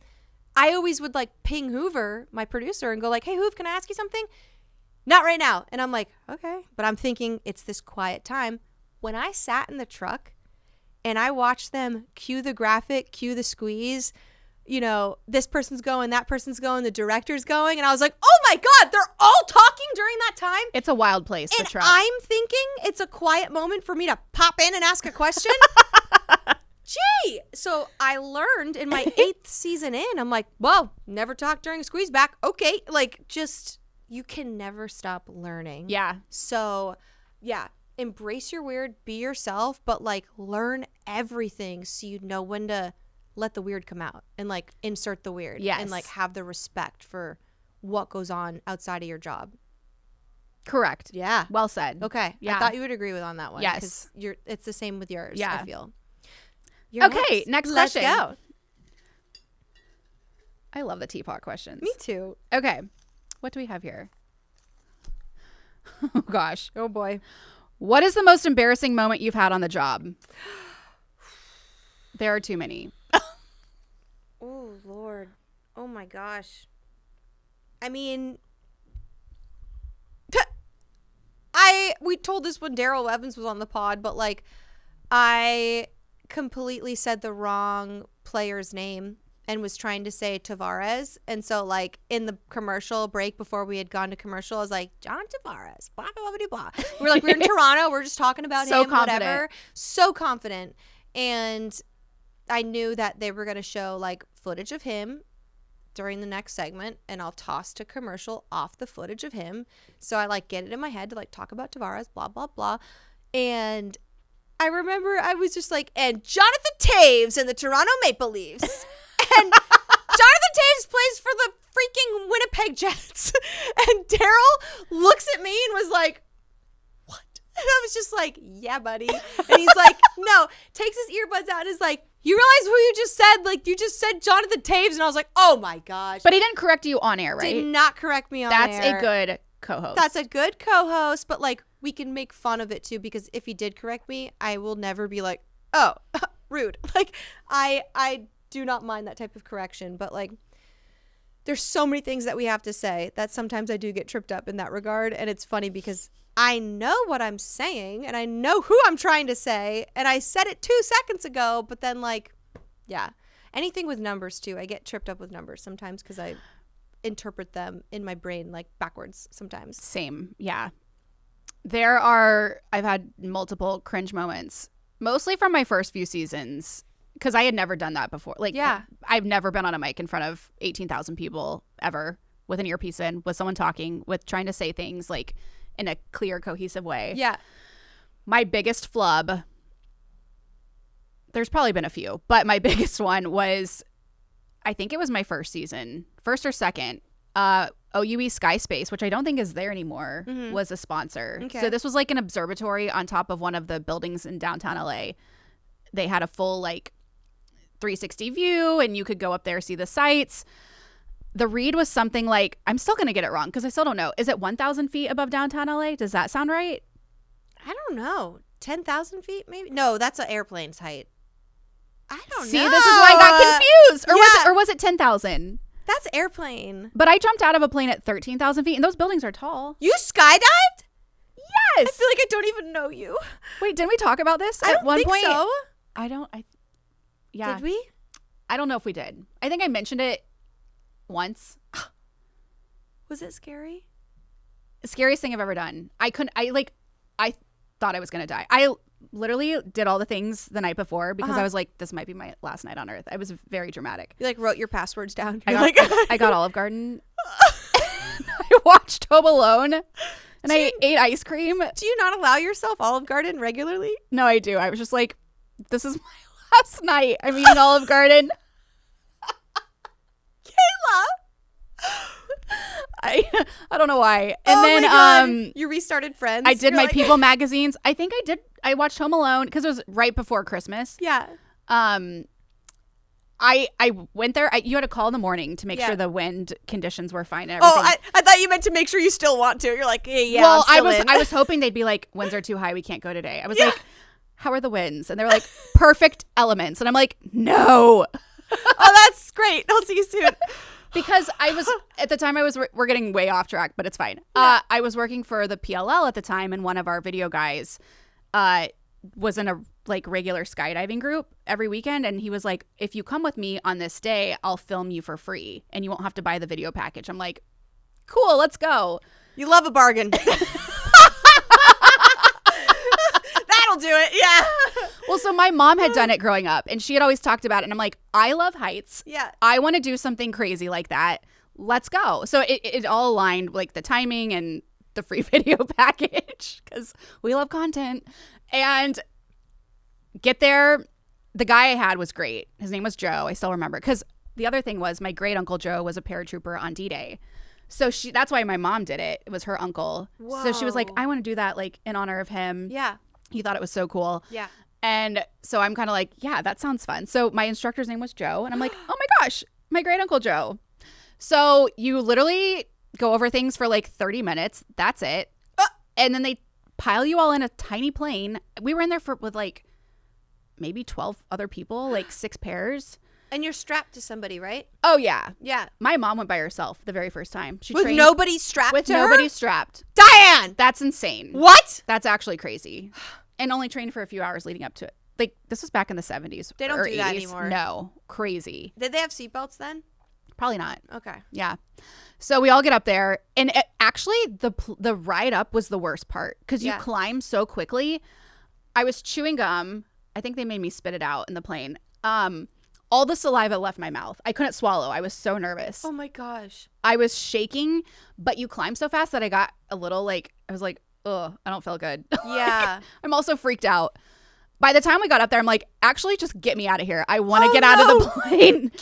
[SPEAKER 2] I always would like ping Hoover, my producer, and go like, hey, Hoov, can I ask you something? Not right now. And I'm like, okay. But I'm thinking it's this quiet time. When I sat in the truck and I watched them cue the graphic, cue the squeeze, this person's going, that person's going, the director's going. And I was like, oh my God, they're all talking during that time.
[SPEAKER 1] It's a wild place, the
[SPEAKER 2] and
[SPEAKER 1] truck.
[SPEAKER 2] I'm thinking it's a quiet moment for me to pop in and ask a question. Gee. So I learned in my 8th season in, I'm like, whoa, never talk during a squeeze back. Okay. Like, just, you can never stop learning.
[SPEAKER 1] Yeah.
[SPEAKER 2] So, yeah. Embrace your weird, be yourself, but like learn everything so you know when to let the weird come out and like insert the weird.
[SPEAKER 1] Yes.
[SPEAKER 2] And like have the respect for what goes on outside of your job.
[SPEAKER 1] Correct.
[SPEAKER 2] Yeah.
[SPEAKER 1] Well said.
[SPEAKER 2] Okay.
[SPEAKER 1] Yeah.
[SPEAKER 2] I thought you would agree with on that one.
[SPEAKER 1] Yes.
[SPEAKER 2] 'Cause it's the same with yours,
[SPEAKER 1] Yeah.
[SPEAKER 2] I feel.
[SPEAKER 1] Okay, next question.
[SPEAKER 2] Let's go.
[SPEAKER 1] I love the Teapot questions.
[SPEAKER 2] Me too.
[SPEAKER 1] Okay. What do we have here? Oh, gosh.
[SPEAKER 2] Oh, boy.
[SPEAKER 1] What is the most embarrassing moment you've had on the job? There are too many.
[SPEAKER 2] Oh, Lord. Oh, my gosh. I mean, we told this when Daryl Evans was on the pod, but like I completely said the wrong player's name and was trying to say Tavares. And so like in the commercial break before we had gone to commercial, I was like, John Tavares, blah, blah, blah, blah. We're like, we're in Toronto. We're just talking about
[SPEAKER 1] So
[SPEAKER 2] him,
[SPEAKER 1] confident.
[SPEAKER 2] whatever. So confident. And I knew that they were going to show like footage of him during the next segment, and I'll toss to commercial off the footage of him. So I like get it in my head to like talk about Tavares, blah, blah, blah. And I remember I was just like, and Jonathan Toews and the Toronto Maple Leafs. And Jonathan Toews plays for the freaking Winnipeg Jets. And Daryl looks at me and was like, what? And I was just like, yeah, buddy. And he's like, no, takes his earbuds out and is like, you realize who you just said? Like, you just said Jonathan Toews. And I was like, oh my gosh.
[SPEAKER 1] But he didn't correct you on air, right?
[SPEAKER 2] Did not correct me on
[SPEAKER 1] That's
[SPEAKER 2] air.
[SPEAKER 1] a good co-host.
[SPEAKER 2] That's a good co-host, but like we can make fun of it too, because if he did correct me, I will never be like, oh, rude. Like I do not mind that type of correction, but like there's so many things that we have to say that sometimes I do get tripped up in that regard. And it's funny because I know what I'm saying and I know who I'm trying to say, and I said it 2 seconds ago, but then like, yeah, anything with numbers too. I get tripped up with numbers sometimes because I interpret them in my brain like backwards sometimes.
[SPEAKER 1] Same. Yeah. I've had multiple cringe moments, mostly from my first few seasons, because I had never done that before. Like,
[SPEAKER 2] Yeah.
[SPEAKER 1] I've never been on a mic in front of 18,000 people ever, with an earpiece in, with someone talking, with trying to say things like in a clear, cohesive way.
[SPEAKER 2] Yeah.
[SPEAKER 1] My biggest flub, there's probably been a few, but my biggest one was, I think it was my first season, first or second, OUE Sky Space, which I don't think is there anymore, was a sponsor.
[SPEAKER 2] Okay.
[SPEAKER 1] So this was like an observatory on top of one of the buildings in downtown LA. They had a full like 360 view, and you could go up there, see the sights. The read was something like, I'm still going to get it wrong because I still don't know. Is it 1,000 feet above downtown LA? Does that sound right?
[SPEAKER 2] I don't know. 10,000 feet maybe? No, that's an airplane's height. I don't know.
[SPEAKER 1] See, this is why I got confused. Or was it 10,000?
[SPEAKER 2] That's airplane.
[SPEAKER 1] But I jumped out of a plane at 13,000 feet, and those buildings are tall.
[SPEAKER 2] You skydived?
[SPEAKER 1] Yes.
[SPEAKER 2] I feel like I don't even know you.
[SPEAKER 1] Wait, didn't we talk about this
[SPEAKER 2] I
[SPEAKER 1] at
[SPEAKER 2] don't
[SPEAKER 1] one
[SPEAKER 2] think
[SPEAKER 1] point?
[SPEAKER 2] so.
[SPEAKER 1] Yeah.
[SPEAKER 2] Did we?
[SPEAKER 1] I don't know if we did. I think I mentioned it once.
[SPEAKER 2] Was it scary?
[SPEAKER 1] Scariest thing I've ever done. I thought I was going to die. I literally did all the things the night before because I was like, this might be my last night on Earth. I was very dramatic.
[SPEAKER 2] You like wrote your passwords down.
[SPEAKER 1] I got Olive Garden. I watched Home Alone, and I ate ice cream.
[SPEAKER 2] Do you not allow yourself Olive Garden regularly?
[SPEAKER 1] No, I do. I was just like, this is my last night. I'm eating Olive Garden.
[SPEAKER 2] Kayla!
[SPEAKER 1] I don't know why. And
[SPEAKER 2] my
[SPEAKER 1] then
[SPEAKER 2] God. You restarted Friends.
[SPEAKER 1] I did
[SPEAKER 2] You're
[SPEAKER 1] my
[SPEAKER 2] like-
[SPEAKER 1] People magazines. I think I did. I watched Home Alone because it was right before Christmas.
[SPEAKER 2] Yeah.
[SPEAKER 1] I went there. You had to call in the morning to make
[SPEAKER 2] Yeah.
[SPEAKER 1] sure the wind conditions were fine and everything.
[SPEAKER 2] Oh, I thought you meant to make sure you still want to. You're like, hey, yeah.
[SPEAKER 1] Well,
[SPEAKER 2] I'm still in.
[SPEAKER 1] I was hoping they'd be like, winds are too high, we can't go today. I was like, how are the winds? And they're like, perfect elements. And I'm like, no.
[SPEAKER 2] Oh, that's great. I'll see you soon.
[SPEAKER 1] Because I was, at the time we're getting way off track, but it's fine. I was working for the PLL at the time, and one of our video guys was in a like regular skydiving group every weekend, and he was like, if you come with me on this day, I'll film you for free and you won't have to buy the video package. I'm like, cool, let's go.
[SPEAKER 2] You love a bargain. That'll do it. Yeah.
[SPEAKER 1] Well, so my mom had done it growing up, and she had always talked about it, and I'm like, I love heights.
[SPEAKER 2] Yeah.
[SPEAKER 1] I want to do something crazy like that. Let's go. So it all aligned, like the timing and the free video package, because we love content. And get there, the guy I had was great. His name was Joe. I still remember, because the other thing was my great uncle Joe was a paratrooper on D-Day. So that's why my mom did it. It was her uncle.
[SPEAKER 2] Whoa.
[SPEAKER 1] So she was like, I want to do that like in honor of him.
[SPEAKER 2] Yeah.
[SPEAKER 1] He thought it was so cool.
[SPEAKER 2] Yeah.
[SPEAKER 1] And so I'm kind of like, yeah, that sounds fun. So my instructor's name was Joe. And I'm like, oh my gosh, my great uncle Joe. So you literally go over things for like 30 minutes. That's it. And then they pile you all in a tiny plane. We were in there with like maybe 12 other people, like 6 pairs.
[SPEAKER 2] And you're strapped to somebody, right?
[SPEAKER 1] Oh, yeah.
[SPEAKER 2] Yeah.
[SPEAKER 1] My mom went by herself the very first time. She
[SPEAKER 2] With
[SPEAKER 1] trained
[SPEAKER 2] nobody strapped
[SPEAKER 1] with
[SPEAKER 2] to
[SPEAKER 1] nobody
[SPEAKER 2] her?
[SPEAKER 1] strapped.
[SPEAKER 2] Diane!
[SPEAKER 1] That's insane.
[SPEAKER 2] What?
[SPEAKER 1] That's actually crazy. And only trained for a few hours leading up to it. Like, this was back in the 70s.
[SPEAKER 2] They don't
[SPEAKER 1] or
[SPEAKER 2] do that
[SPEAKER 1] 80s.
[SPEAKER 2] anymore.
[SPEAKER 1] No. Crazy.
[SPEAKER 2] Did they have seatbelts then?
[SPEAKER 1] Probably not.
[SPEAKER 2] Okay.
[SPEAKER 1] Yeah. So we all get up there, and actually the ride up was the worst part because you climb so quickly. I was chewing gum. I think they made me spit it out in the plane. All the saliva left my mouth. I couldn't swallow. I was so nervous.
[SPEAKER 2] Oh my gosh.
[SPEAKER 1] I was shaking, but you climb so fast that I got a little like, I was like, ugh, I don't feel good.
[SPEAKER 2] Yeah.
[SPEAKER 1] I'm also freaked out. By the time we got up there, I'm like, actually, just get me out of here. I want to get out of the plane.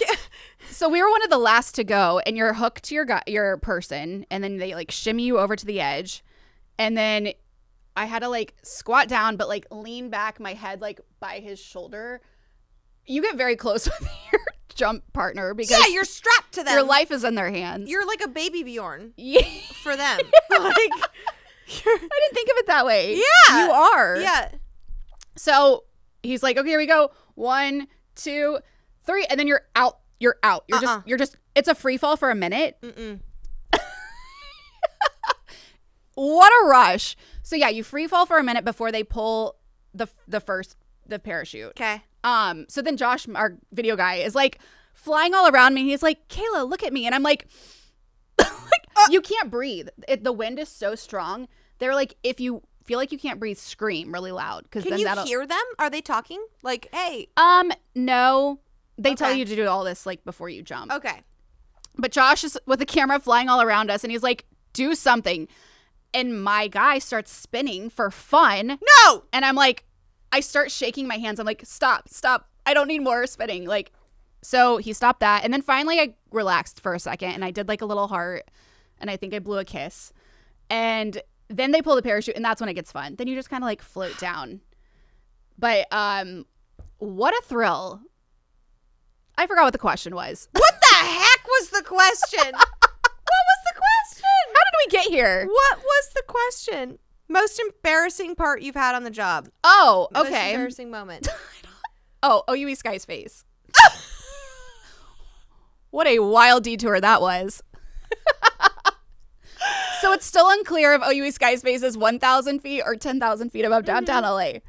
[SPEAKER 1] So we were one of the last to go, and you're hooked to your person, and then they like shimmy you over to the edge, and then I had to like squat down, but like lean back my head like by his shoulder. You get very close with your jump partner because
[SPEAKER 2] you're strapped to them.
[SPEAKER 1] your life is in their hands.
[SPEAKER 2] You're like a baby Bjorn
[SPEAKER 1] Yeah.
[SPEAKER 2] for them.
[SPEAKER 1] I didn't think of it that way.
[SPEAKER 2] Yeah.
[SPEAKER 1] You are.
[SPEAKER 2] Yeah.
[SPEAKER 1] So he's like, okay, here we go. 1, 2, 3. And then you're out. You're out. You're just, it's a free fall for a minute.
[SPEAKER 2] Mm-mm.
[SPEAKER 1] What a rush. So yeah, you free fall for a minute before they pull the parachute.
[SPEAKER 2] Okay.
[SPEAKER 1] So then Josh, our video guy, is like flying all around me. He's like, Kayla, look at me. And I'm like, like You can't breathe. The wind is so strong. They're like, if you feel like you can't breathe, scream really loud.
[SPEAKER 2] Can you hear them? Are they talking? Like, hey.
[SPEAKER 1] No. They tell you to do all this like before you jump.
[SPEAKER 2] Okay.
[SPEAKER 1] But Josh is with the camera flying all around us, and he's like, do something. And my guy starts spinning for fun.
[SPEAKER 2] No!
[SPEAKER 1] And I'm like, I start shaking my hands. I'm like, stop. I don't need more spinning. Like, so he stopped that. And then finally I relaxed for a second, and I did like a little heart, and I think I blew a kiss. And then they pull the parachute, and that's when it gets fun. Then you just kind of like float down. But what a thrill. I forgot what the question was.
[SPEAKER 2] What the heck was the question? What was the question?
[SPEAKER 1] How did we get here?
[SPEAKER 2] What was the question? Most embarrassing part you've had on the job.
[SPEAKER 1] Oh, okay.
[SPEAKER 2] Most embarrassing moment.
[SPEAKER 1] Oh, OUE Sky's face. What a wild detour that was. So it's still unclear if OUE Sky's face is 1,000 feet or 10,000 feet above downtown LA.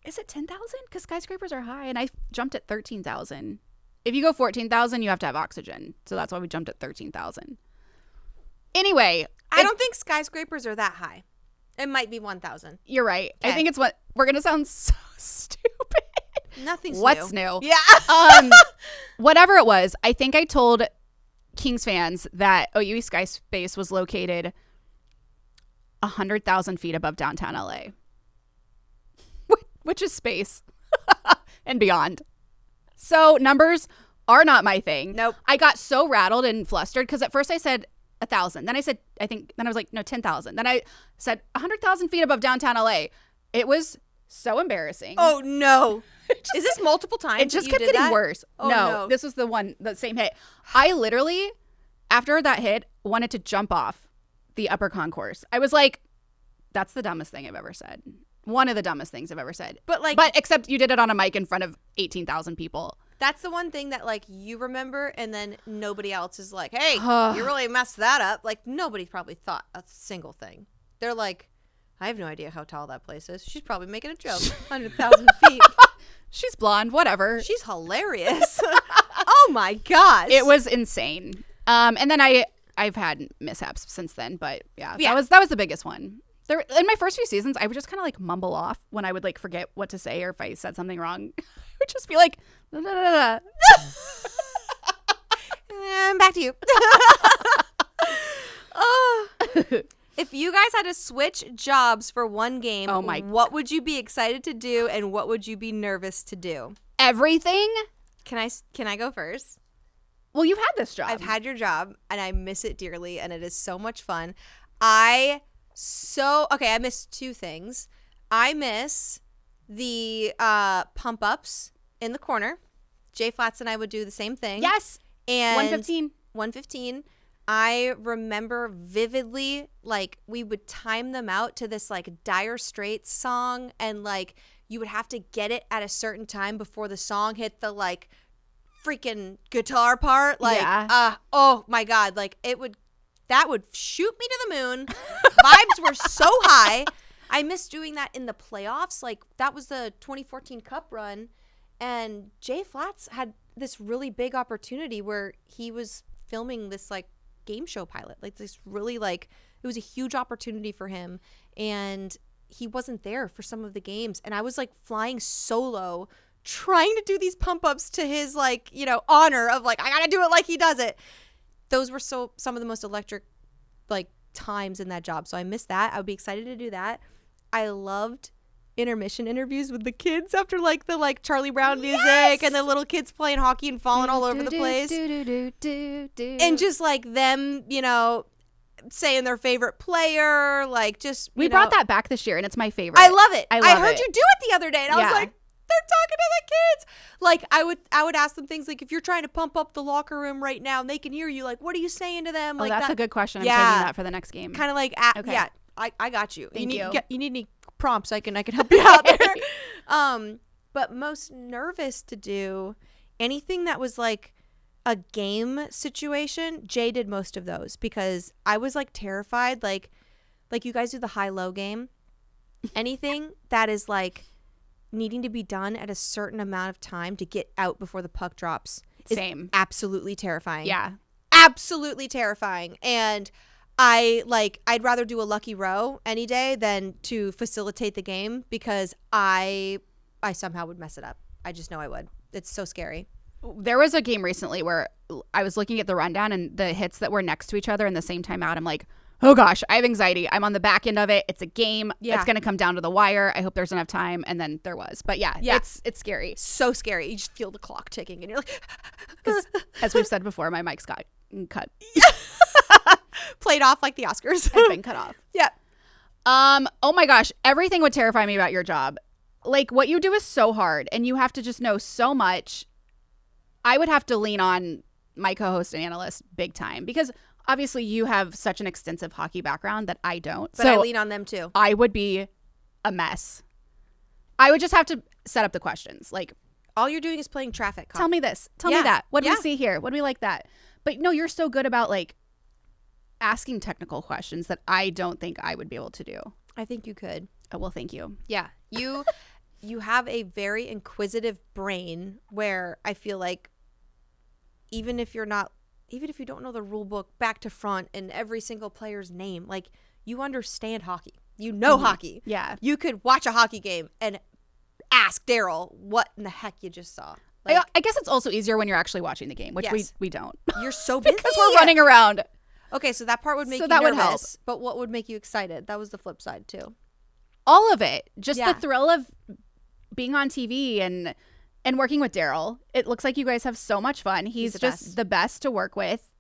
[SPEAKER 1] Is it 10,000? Because skyscrapers are high, and I jumped at 13,000. If you go 14,000, you have to have oxygen. So that's why we jumped at 13,000. Anyway.
[SPEAKER 2] I don't think skyscrapers are that high. It might be 1,000.
[SPEAKER 1] You're right.
[SPEAKER 2] Okay.
[SPEAKER 1] I think it's what we're going to sound so stupid.
[SPEAKER 2] Nothing's
[SPEAKER 1] What's
[SPEAKER 2] new.
[SPEAKER 1] new?
[SPEAKER 2] Yeah.
[SPEAKER 1] Whatever it was, I think I told Kings fans that OUE Sky Space was located 100,000 feet above downtown LA, which is space and beyond. So numbers are not my thing.
[SPEAKER 2] Nope.
[SPEAKER 1] I got so rattled and flustered because at first I said 1,000. Then I said, then I was like, no, 10,000. Then I said 100,000 feet above downtown LA. It was so embarrassing.
[SPEAKER 2] Oh, no. Is this multiple times?
[SPEAKER 1] It just kept getting worse.
[SPEAKER 2] Oh,
[SPEAKER 1] no, this was the same hit. I literally, after that hit, wanted to jump off the upper concourse. I was like, that's the dumbest thing I've ever said. One of the dumbest things I've ever said. But except you did it on a mic in front of 18,000 people.
[SPEAKER 2] That's the one thing that like you remember, and then nobody else is like, hey, you really messed that up. Like nobody probably thought a single thing. They're like, I have no idea how tall that place is. She's probably making a joke. 100,000 feet.
[SPEAKER 1] She's blonde, whatever.
[SPEAKER 2] She's hilarious. Oh my gosh.
[SPEAKER 1] It was insane. And then I've had mishaps since then, but yeah. that was the biggest one. There, in my first few seasons, I would just kind of like mumble off when I would like forget what to say, or if I said something wrong. I would just be like, da, da, da, da.
[SPEAKER 2] Back to you. Oh. If you guys had to switch jobs for one game, what would you be excited to do, and what would you be nervous to do?
[SPEAKER 1] Everything.
[SPEAKER 2] Can I go first?
[SPEAKER 1] Well, you've had this job.
[SPEAKER 2] I've had your job, and I miss it dearly, and it is so much fun. I miss two things. I miss the pump ups in the corner. Jay Flats and I would do the same thing.
[SPEAKER 1] Yes.
[SPEAKER 2] And
[SPEAKER 1] 115.
[SPEAKER 2] I remember vividly, like, we would time them out to this, like, Dire Straits song, and, like, you would have to get it at a certain time before the song hit the, like, freaking guitar part. Like, oh, my God. Like, that would shoot me to the moon. Vibes were so high. I miss doing that in the playoffs. Like, that was the 2014 Cup run, and Jay Flats had this really big opportunity where he was filming this, like, game show pilot, like this really, like, it was a huge opportunity for him, and he wasn't there for some of the games, and I was like flying solo trying to do these pump ups to his, like, you know, honor of like, I gotta do it like he does it. Those were some of the most electric, like, times in that job, so I miss that. I would be excited to do that. I loved intermission interviews with the kids after, like, the, like, Charlie Brown music, and the little kids playing hockey and falling all over the place, and just like them, you know, saying their favorite player, like, just
[SPEAKER 1] we brought that back this year, and it's my favorite.
[SPEAKER 2] I love it. I heard you do it the other day, and I was like, they're talking to the kids. Like, I would ask them things like, if you're trying to pump up the locker room right now and they can hear you, like, what are you saying to them? Like,
[SPEAKER 1] that's a good question. I'm taking that for the next game.
[SPEAKER 2] Kind of like, yeah, I got you.
[SPEAKER 1] Thank you.
[SPEAKER 2] You need any prompts? I can help you out there. But most nervous to do anything that was like a game situation. Jay did most of those because I was like terrified. Like you guys do the high-low game. Anything that is like needing to be done at a certain amount of time to get out before the puck drops is absolutely terrifying.
[SPEAKER 1] Yeah.
[SPEAKER 2] absolutely terrifying. And I'd rather do a lucky row any day than to facilitate the game, because I somehow would mess it up. I just know I would. It's so scary.
[SPEAKER 1] There was a game recently where I was looking at the rundown and the hits that were next to each other in the same timeout. I'm like, oh gosh, I have anxiety. I'm on the back end of it. It's a game.
[SPEAKER 2] Yeah.
[SPEAKER 1] It's going to come down to the wire. I hope there's enough time. And then there was. But yeah. It's scary.
[SPEAKER 2] So scary. You just feel the clock ticking and you're like,
[SPEAKER 1] as we've said before, my mic's got cut.
[SPEAKER 2] Played off like the Oscars.
[SPEAKER 1] I've been cut off.
[SPEAKER 2] Yeah.
[SPEAKER 1] Oh my gosh. Everything would terrify me about your job. Like, what you do is so hard and you have to just know so much. I would have to lean on my co-host and analyst big time, because obviously you have such an extensive hockey background that I don't.
[SPEAKER 2] But I lean on them too.
[SPEAKER 1] I would be a mess. I would just have to set up the questions. Like,
[SPEAKER 2] all you're doing is playing traffic cop.
[SPEAKER 1] Tell me this. Tell me that. What do we see here? What do we like that? But no, you're so good about like asking technical questions that I don't think I would be able to do.
[SPEAKER 2] I think you could.
[SPEAKER 1] Oh, well, thank you.
[SPEAKER 2] Yeah. You have a very inquisitive brain where I feel like even if you don't know the rule book back to front and every single player's name, like, you understand hockey. You know hockey.
[SPEAKER 1] Yeah.
[SPEAKER 2] You could watch a hockey game and ask Daryl what in the heck you just saw. Like,
[SPEAKER 1] I guess it's also easier when you're actually watching the game, which we don't.
[SPEAKER 2] You're so busy.
[SPEAKER 1] Because we're running around.
[SPEAKER 2] Okay, so that part would make you
[SPEAKER 1] that
[SPEAKER 2] nervous.
[SPEAKER 1] Would help.
[SPEAKER 2] But what would make you excited? That was the flip side too.
[SPEAKER 1] All of it. Just the thrill of being on TV and working with Daryl. It looks like you guys have so much fun. He's just the best to work with.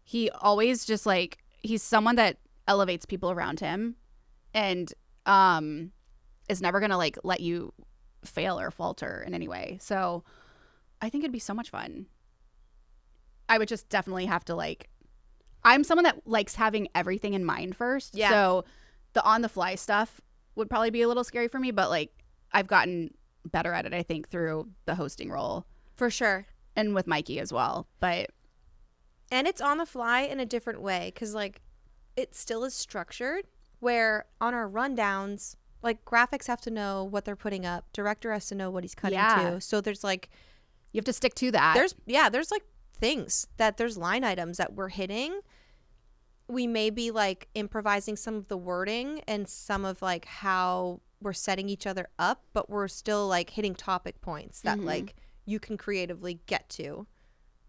[SPEAKER 1] He always just like, he's someone that elevates people around him and is never going to like let you fail or falter in any way. So I think it'd be so much fun. I would just definitely have to like, I'm someone that likes having everything in mind first.
[SPEAKER 2] Yeah.
[SPEAKER 1] So the on the fly stuff would probably be a little scary for me, but like I've gotten better at it, I think, through the hosting role.
[SPEAKER 2] For sure.
[SPEAKER 1] And with Mikey as well.
[SPEAKER 2] And it's on the fly in a different way, because like it still is structured, where on our rundowns, like graphics have to know what they're putting up. Director has to know what he's cutting to. So there's like,
[SPEAKER 1] you have to stick to that.
[SPEAKER 2] There's like things that there's line items that we're hitting. We may be like improvising some of the wording and some of like how we're setting each other up, but we're still like hitting topic points that like you can creatively get to.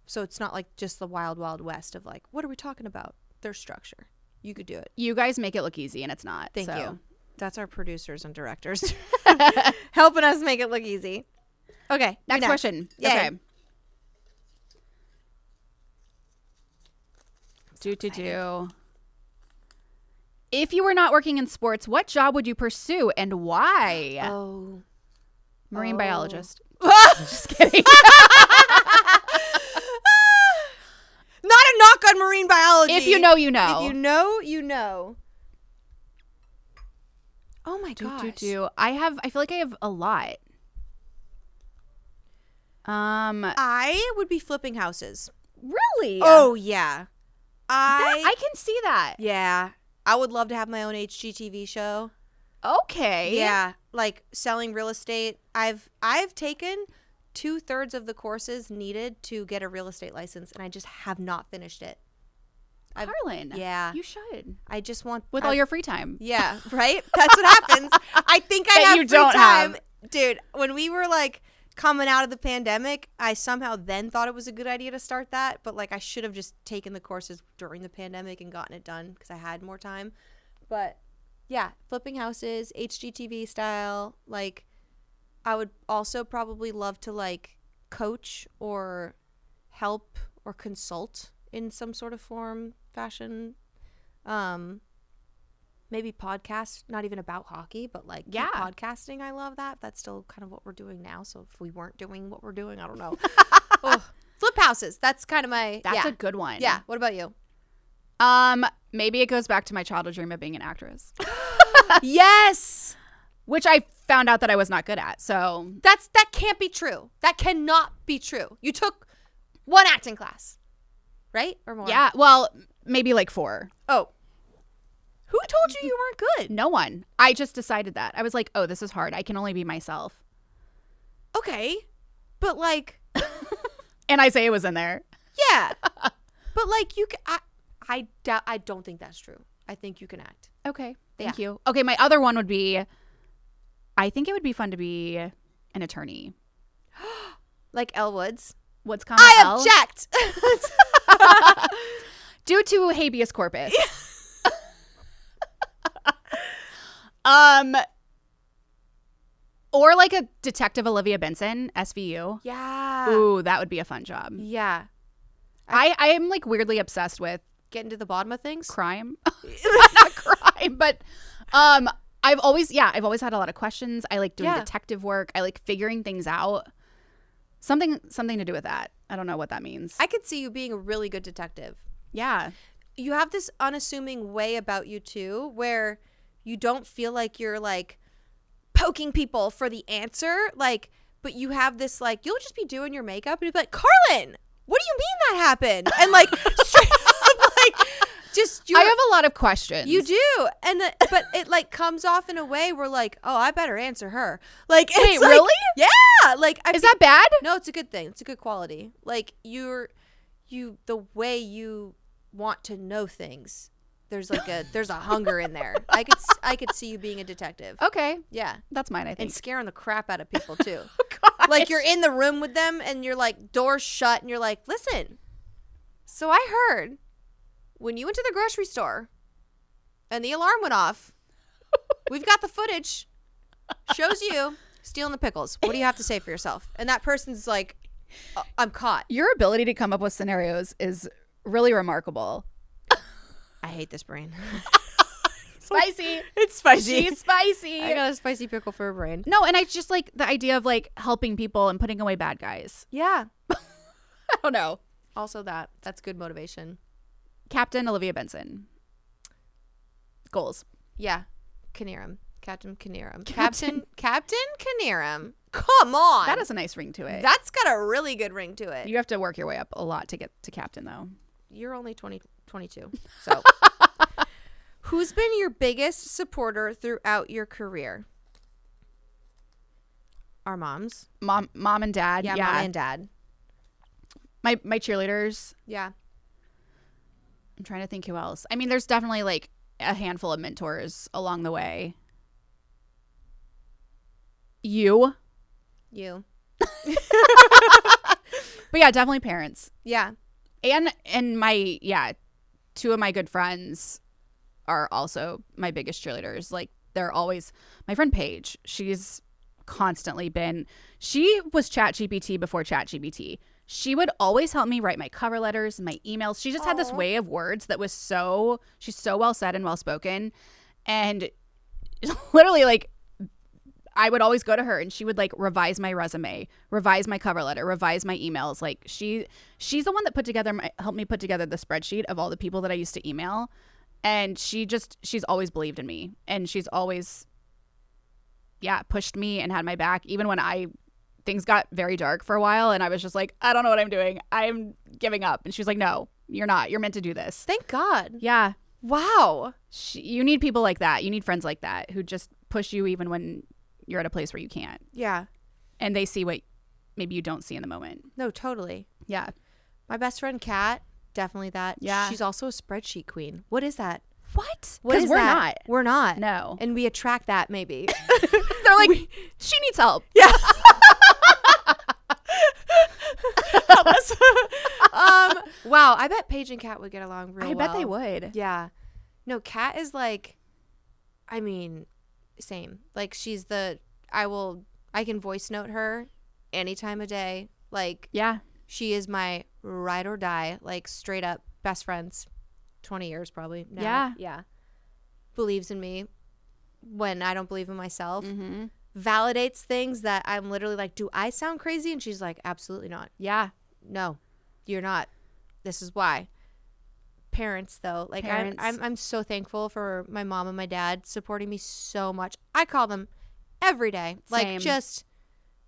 [SPEAKER 2] So it's not like just the wild, wild west of like, what are we talking about? There's structure. You could do it.
[SPEAKER 1] You guys make it look easy and it's not.
[SPEAKER 2] Thank you. That's our producers and directors helping us make it look easy. Okay.
[SPEAKER 1] Next question.
[SPEAKER 2] Yay.
[SPEAKER 1] Okay.
[SPEAKER 2] So
[SPEAKER 1] If you were not working in sports, what job would you pursue and why? Marine biologist. Just kidding.
[SPEAKER 2] Not a knock on marine biology.
[SPEAKER 1] If you know, you know.
[SPEAKER 2] If you know, you know. Oh my gosh.
[SPEAKER 1] I feel like I have a lot.
[SPEAKER 2] I would be flipping houses.
[SPEAKER 1] Really?
[SPEAKER 2] Oh yeah. I
[SPEAKER 1] can see that.
[SPEAKER 2] Yeah. I would love to have my own HGTV show.
[SPEAKER 1] Okay.
[SPEAKER 2] Yeah, like selling real estate. I've taken 2/3 of the courses needed to get a real estate license, and I just have not finished it.
[SPEAKER 1] Carrlyn.
[SPEAKER 2] Yeah.
[SPEAKER 1] You should.
[SPEAKER 2] I just want
[SPEAKER 1] all your free time.
[SPEAKER 2] Yeah, right? That's what happens. I think I have
[SPEAKER 1] you
[SPEAKER 2] free
[SPEAKER 1] don't
[SPEAKER 2] time.
[SPEAKER 1] have.
[SPEAKER 2] Dude, when we were like coming out of the pandemic, I somehow then thought it was a good idea to start that, but like I should have just taken the courses during the pandemic and gotten it done because I had more time. But yeah, flipping houses, HGTV style. Like, I would also probably love to like coach or help or consult in some sort of form, fashion. Maybe podcast, not even about hockey, but like podcasting. I love that. That's still kind of what we're doing now. So if we weren't doing what we're doing, I don't know. Flip houses. That's kind of my.
[SPEAKER 1] That's a good one.
[SPEAKER 2] Yeah. What about you?
[SPEAKER 1] Maybe it goes back to my childhood dream of being an actress.
[SPEAKER 2] Yes.
[SPEAKER 1] Which I found out that I was not good at. So
[SPEAKER 2] that can't be true. That cannot be true. You took one acting class, right? Or more?
[SPEAKER 1] Yeah. Well, maybe like 4.
[SPEAKER 2] Oh. Who told you weren't good?
[SPEAKER 1] No one. I just decided that. I was like, oh, this is hard. I can only be myself.
[SPEAKER 2] Okay. But like.
[SPEAKER 1] And Isaiah was in there.
[SPEAKER 2] Yeah. But like you can, I don't think that's true. I think you can act.
[SPEAKER 1] Okay. Thank you. Okay. My other one would be, I think it would be fun to be an attorney.
[SPEAKER 2] Like Elle Woods.
[SPEAKER 1] What's comma
[SPEAKER 2] I
[SPEAKER 1] L?
[SPEAKER 2] object.
[SPEAKER 1] Due to habeas corpus. Or like a Detective Olivia Benson, SVU.
[SPEAKER 2] Yeah.
[SPEAKER 1] Ooh, that would be a fun job.
[SPEAKER 2] Yeah.
[SPEAKER 1] I am like weirdly obsessed with
[SPEAKER 2] Getting to the bottom of things.
[SPEAKER 1] crime. Not crime, but I've always had a lot of questions. I like doing detective work. I like figuring things out. Something to do with that. I don't know what that means.
[SPEAKER 2] I could see you being a really good detective.
[SPEAKER 1] Yeah.
[SPEAKER 2] You have this unassuming way about you too, where you don't feel like you're like poking people for the answer, like, but you have this like, you'll just be doing your makeup and you'll be like, Carrlyn, what do you mean that happened? And like straight up, like, just
[SPEAKER 1] I have a lot of questions.
[SPEAKER 2] You do, and but it like comes off in a way where like, oh, I better answer her. Like,
[SPEAKER 1] wait,
[SPEAKER 2] it's like,
[SPEAKER 1] really?
[SPEAKER 2] Yeah. Like,
[SPEAKER 1] is that bad?
[SPEAKER 2] No, it's a good thing. It's a good quality. Like the way you want to know things. There's a hunger in there. I could see you being a detective.
[SPEAKER 1] Okay.
[SPEAKER 2] Yeah.
[SPEAKER 1] That's mine, I think.
[SPEAKER 2] And scaring the crap out of people too.
[SPEAKER 1] Oh, gosh.
[SPEAKER 2] Like you're in the room with them and you're like doors shut and you're like, listen. So I heard when you went to the grocery store and the alarm went off, we've got the footage. Shows you stealing the pickles. What do you have to say for yourself? And that person's like, I'm caught.
[SPEAKER 1] Your ability to come up with scenarios is really remarkable.
[SPEAKER 2] I hate this brain.
[SPEAKER 1] Spicy.
[SPEAKER 2] It's spicy.
[SPEAKER 1] She's spicy.
[SPEAKER 2] I got a spicy pickle for a brain.
[SPEAKER 1] No, and I just like the idea of like helping people and putting away bad guys.
[SPEAKER 2] Yeah.
[SPEAKER 1] I don't know.
[SPEAKER 2] Also that's good motivation.
[SPEAKER 1] Captain Olivia Benson. Goals.
[SPEAKER 2] Yeah. Kaniram. Captain Kaniram. Captain Kaniram. Come on.
[SPEAKER 1] That has a nice ring to it.
[SPEAKER 2] That's got a really good ring to it.
[SPEAKER 1] You have to work your way up a lot to get to captain though.
[SPEAKER 2] You're only 22. So who's been your biggest supporter throughout your career? Our moms.
[SPEAKER 1] Mom and dad.
[SPEAKER 2] Yeah, mom and dad.
[SPEAKER 1] My cheerleaders.
[SPEAKER 2] Yeah.
[SPEAKER 1] I'm trying to think who else. I mean, there's definitely like a handful of mentors along the way. You. But yeah, definitely parents.
[SPEAKER 2] Yeah.
[SPEAKER 1] And my, two of my good friends are also my biggest cheerleaders. Like they're always, my friend Paige, she's constantly been, she was ChatGPT before ChatGPT. She would always help me write my cover letters and my emails. She just had this way of words that was she's so well said and well spoken. And literally like, I would always go to her and she would like revise my resume, revise my cover letter, revise my emails. Like she's the one that helped me put together the spreadsheet of all the people that I used to email. And she's always believed in me. And she's always, pushed me and had my back. Even when things got very dark for a while and I was just like, I don't know what I'm doing. I'm giving up. And she was like, no, you're not. You're meant to do this.
[SPEAKER 2] Thank God.
[SPEAKER 1] Yeah.
[SPEAKER 2] Wow.
[SPEAKER 1] You need people like that. You need friends like that who just push you even when you're at a place where you can't.
[SPEAKER 2] Yeah.
[SPEAKER 1] And they see what maybe you don't see in the moment.
[SPEAKER 2] No, totally.
[SPEAKER 1] Yeah.
[SPEAKER 2] My best friend Kat, definitely that.
[SPEAKER 1] Yeah.
[SPEAKER 2] She's also a spreadsheet queen. What is that?
[SPEAKER 1] What?
[SPEAKER 2] Because
[SPEAKER 1] we're not.
[SPEAKER 2] We're not.
[SPEAKER 1] No.
[SPEAKER 2] And we attract that maybe.
[SPEAKER 1] They're like, she needs help.
[SPEAKER 2] Yeah. Wow. I bet Paige and Kat would get along real well.
[SPEAKER 1] I bet they would.
[SPEAKER 2] Yeah. No, Kat is like, I mean, same. Like she's I can voice note her any time of day. Like,
[SPEAKER 1] yeah,
[SPEAKER 2] she is my ride or die, like straight up best friends. 20 years probably now.
[SPEAKER 1] Yeah.
[SPEAKER 2] Yeah. Believes in me when I don't believe in myself.
[SPEAKER 1] Mm-hmm.
[SPEAKER 2] Validates things that I'm literally like, do I sound crazy? And she's like, absolutely not.
[SPEAKER 1] Yeah.
[SPEAKER 2] No, you're not. This is why. Parents though, like I'm so thankful for my mom and my dad supporting me so much. I call them every day.
[SPEAKER 1] Same.
[SPEAKER 2] Like just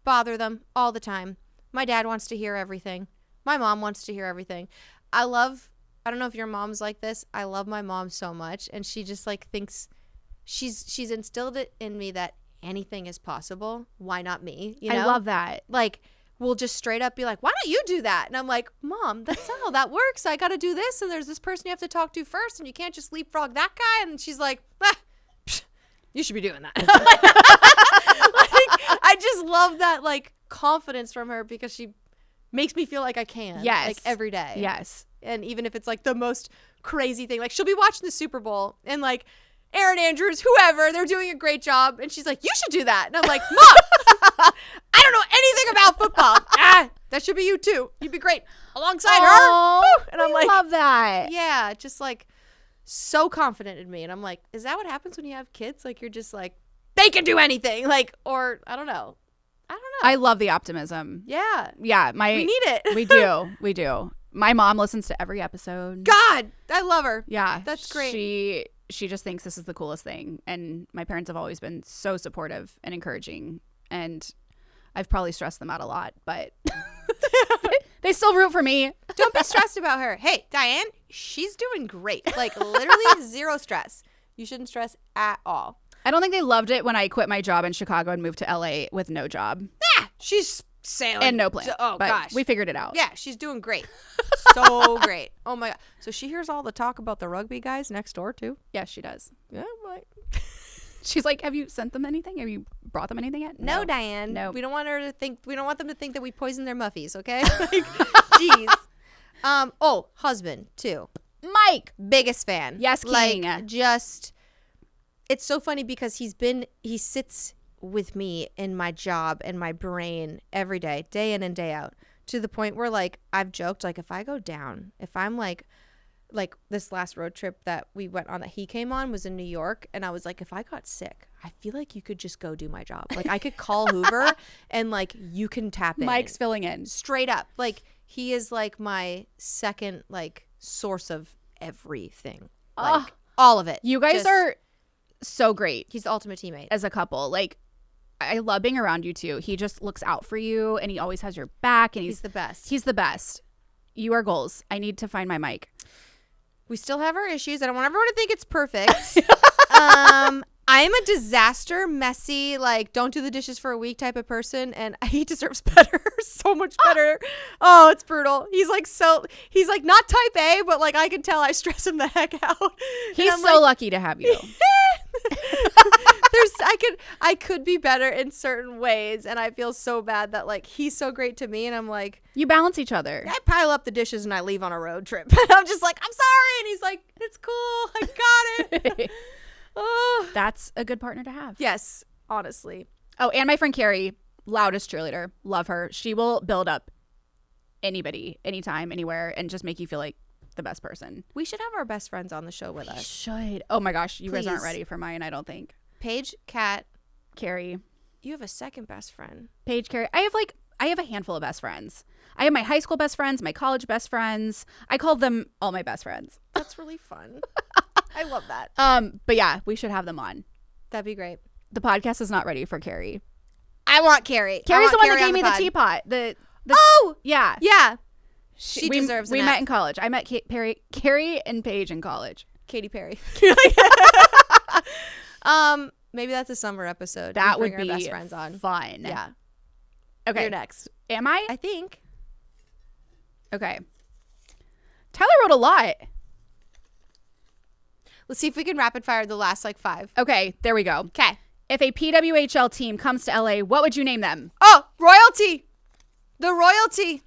[SPEAKER 2] bother them all the time. My dad wants to hear everything. My mom wants to hear everything. I don't know if your mom's like this. I love my mom so much, and she just like thinks she's instilled it in me that anything is possible. Why not me? You know?
[SPEAKER 1] I love that.
[SPEAKER 2] Like will just straight up be like, why don't you do that? And I'm like, Mom, that's not how that works. I got to do this. And there's this person you have to talk to first. And you can't just leapfrog that guy. And she's like, you should be doing that. Like, I just love that like confidence from her because she makes me feel like I can.
[SPEAKER 1] Yes.
[SPEAKER 2] Like every day.
[SPEAKER 1] Yes.
[SPEAKER 2] And even if it's like the most crazy thing, like she'll be watching the Super Bowl and like Aaron Andrews, whoever, they're doing a great job. And she's like, you should do that. And I'm like, Mom, I don't know anything about football. That should be you too. You'd be great alongside her. Woo! And I'm like,
[SPEAKER 1] love that.
[SPEAKER 2] Yeah, just like so confident in me. And I'm like, is that what happens when you have kids? Like you're just like, they can do anything. Like, or I don't know.
[SPEAKER 1] I love the optimism.
[SPEAKER 2] Yeah.
[SPEAKER 1] Yeah.
[SPEAKER 2] We need it.
[SPEAKER 1] We do. We do. My mom listens to every episode.
[SPEAKER 2] God, I love her.
[SPEAKER 1] Yeah.
[SPEAKER 2] That's great.
[SPEAKER 1] She just thinks this is the coolest thing. And my parents have always been so supportive and encouraging. And I've probably stressed them out a lot, but they still root for me.
[SPEAKER 2] Don't be stressed about her. Hey, Diane, she's doing great. Like literally zero stress. You shouldn't stress at all.
[SPEAKER 1] I don't think they loved it when I quit my job in Chicago and moved to LA with no job.
[SPEAKER 2] She's sailing.
[SPEAKER 1] And no plan.
[SPEAKER 2] Oh,
[SPEAKER 1] but
[SPEAKER 2] gosh.
[SPEAKER 1] we figured it out.
[SPEAKER 2] Yeah, she's doing great. So great. Oh, my God. So she hears all the talk about the rugby guys next door, too?
[SPEAKER 1] Yeah, she does.
[SPEAKER 2] Yeah, like.
[SPEAKER 1] She's like, have you sent them anything? Have you brought them anything yet?
[SPEAKER 2] No, Diane.
[SPEAKER 1] No.
[SPEAKER 2] We don't want her to think. We don't want them to think that we poisoned their muffies, okay? Like, jeez. Husband, too.
[SPEAKER 1] Mike.
[SPEAKER 2] Biggest fan.
[SPEAKER 1] Yes, king.
[SPEAKER 2] Like, just. It's so funny because he sits with me in my job and my brain every day in and day out, to the point where like I've joked, like if I go down, if I'm like this last road trip that we went on that he came on was in New York, and I was like, if I got sick, I feel like you could just go do my job. Like I could call Hoover and like you can tap in.
[SPEAKER 1] Mike's filling in.
[SPEAKER 2] Straight up. Like he is like my second like source of everything. Like all of it.
[SPEAKER 1] You guys are so great.
[SPEAKER 2] He's the ultimate teammate.
[SPEAKER 1] As a couple. Like, I love being around you two. He just looks out for you and he always has your back, and
[SPEAKER 2] he's the best.
[SPEAKER 1] He's the best. You are goals. I need to find my mic.
[SPEAKER 2] We still have our issues. I don't want everyone to think it's perfect. I am a disaster, messy, like don't do the dishes for a week type of person, and he deserves better. So much better. Oh, it's brutal. He's like not type A, but like I can tell I stress him the heck out.
[SPEAKER 1] He's so lucky to have you.
[SPEAKER 2] I could be better in certain ways, and I feel so bad that like he's so great to me, and I'm like,
[SPEAKER 1] you balance each other.
[SPEAKER 2] I pile up the dishes and I leave on a road trip, and I'm just like, I'm sorry, and he's like, it's cool, I got it. Oh,
[SPEAKER 1] that's a good partner to have.
[SPEAKER 2] Yes, honestly.
[SPEAKER 1] Oh, and my friend Carrie, loudest cheerleader, love her. She will build up anybody, anytime, anywhere, and just make you feel like the best person.
[SPEAKER 2] We should have our best friends on the show with us.
[SPEAKER 1] Should. Oh my gosh, you guys aren't
[SPEAKER 2] Please.
[SPEAKER 1] ready for mine, I don't think.
[SPEAKER 2] Paige, Kat,
[SPEAKER 1] Carrie.
[SPEAKER 2] You have a second best friend.
[SPEAKER 1] Paige, Carrie. I have a handful of best friends. I have my high school best friends, my college best friends. I call them all my best friends.
[SPEAKER 2] That's really fun. I love that.
[SPEAKER 1] But yeah, we should have them on.
[SPEAKER 2] That'd be great.
[SPEAKER 1] The podcast is not ready for Carrie.
[SPEAKER 2] I want Carrie.
[SPEAKER 1] Carrie's the one that gave me the teapot. Yeah.
[SPEAKER 2] Yeah. She deserves it.
[SPEAKER 1] We met in college. I met Carrie and Paige in college.
[SPEAKER 2] Katy Perry. Maybe that's a summer episode.
[SPEAKER 1] That would be
[SPEAKER 2] our best friends on.
[SPEAKER 1] Fun.
[SPEAKER 2] Yeah.
[SPEAKER 1] Okay.
[SPEAKER 2] You're next.
[SPEAKER 1] Am I?
[SPEAKER 2] I think.
[SPEAKER 1] Okay. Tyler wrote a lot.
[SPEAKER 2] Let's see if we can rapid fire the last like 5.
[SPEAKER 1] Okay, there we go.
[SPEAKER 2] Okay.
[SPEAKER 1] If a PWHL team comes to LA, what would you name them?
[SPEAKER 2] Oh, RoyalTea. The RoyalTea.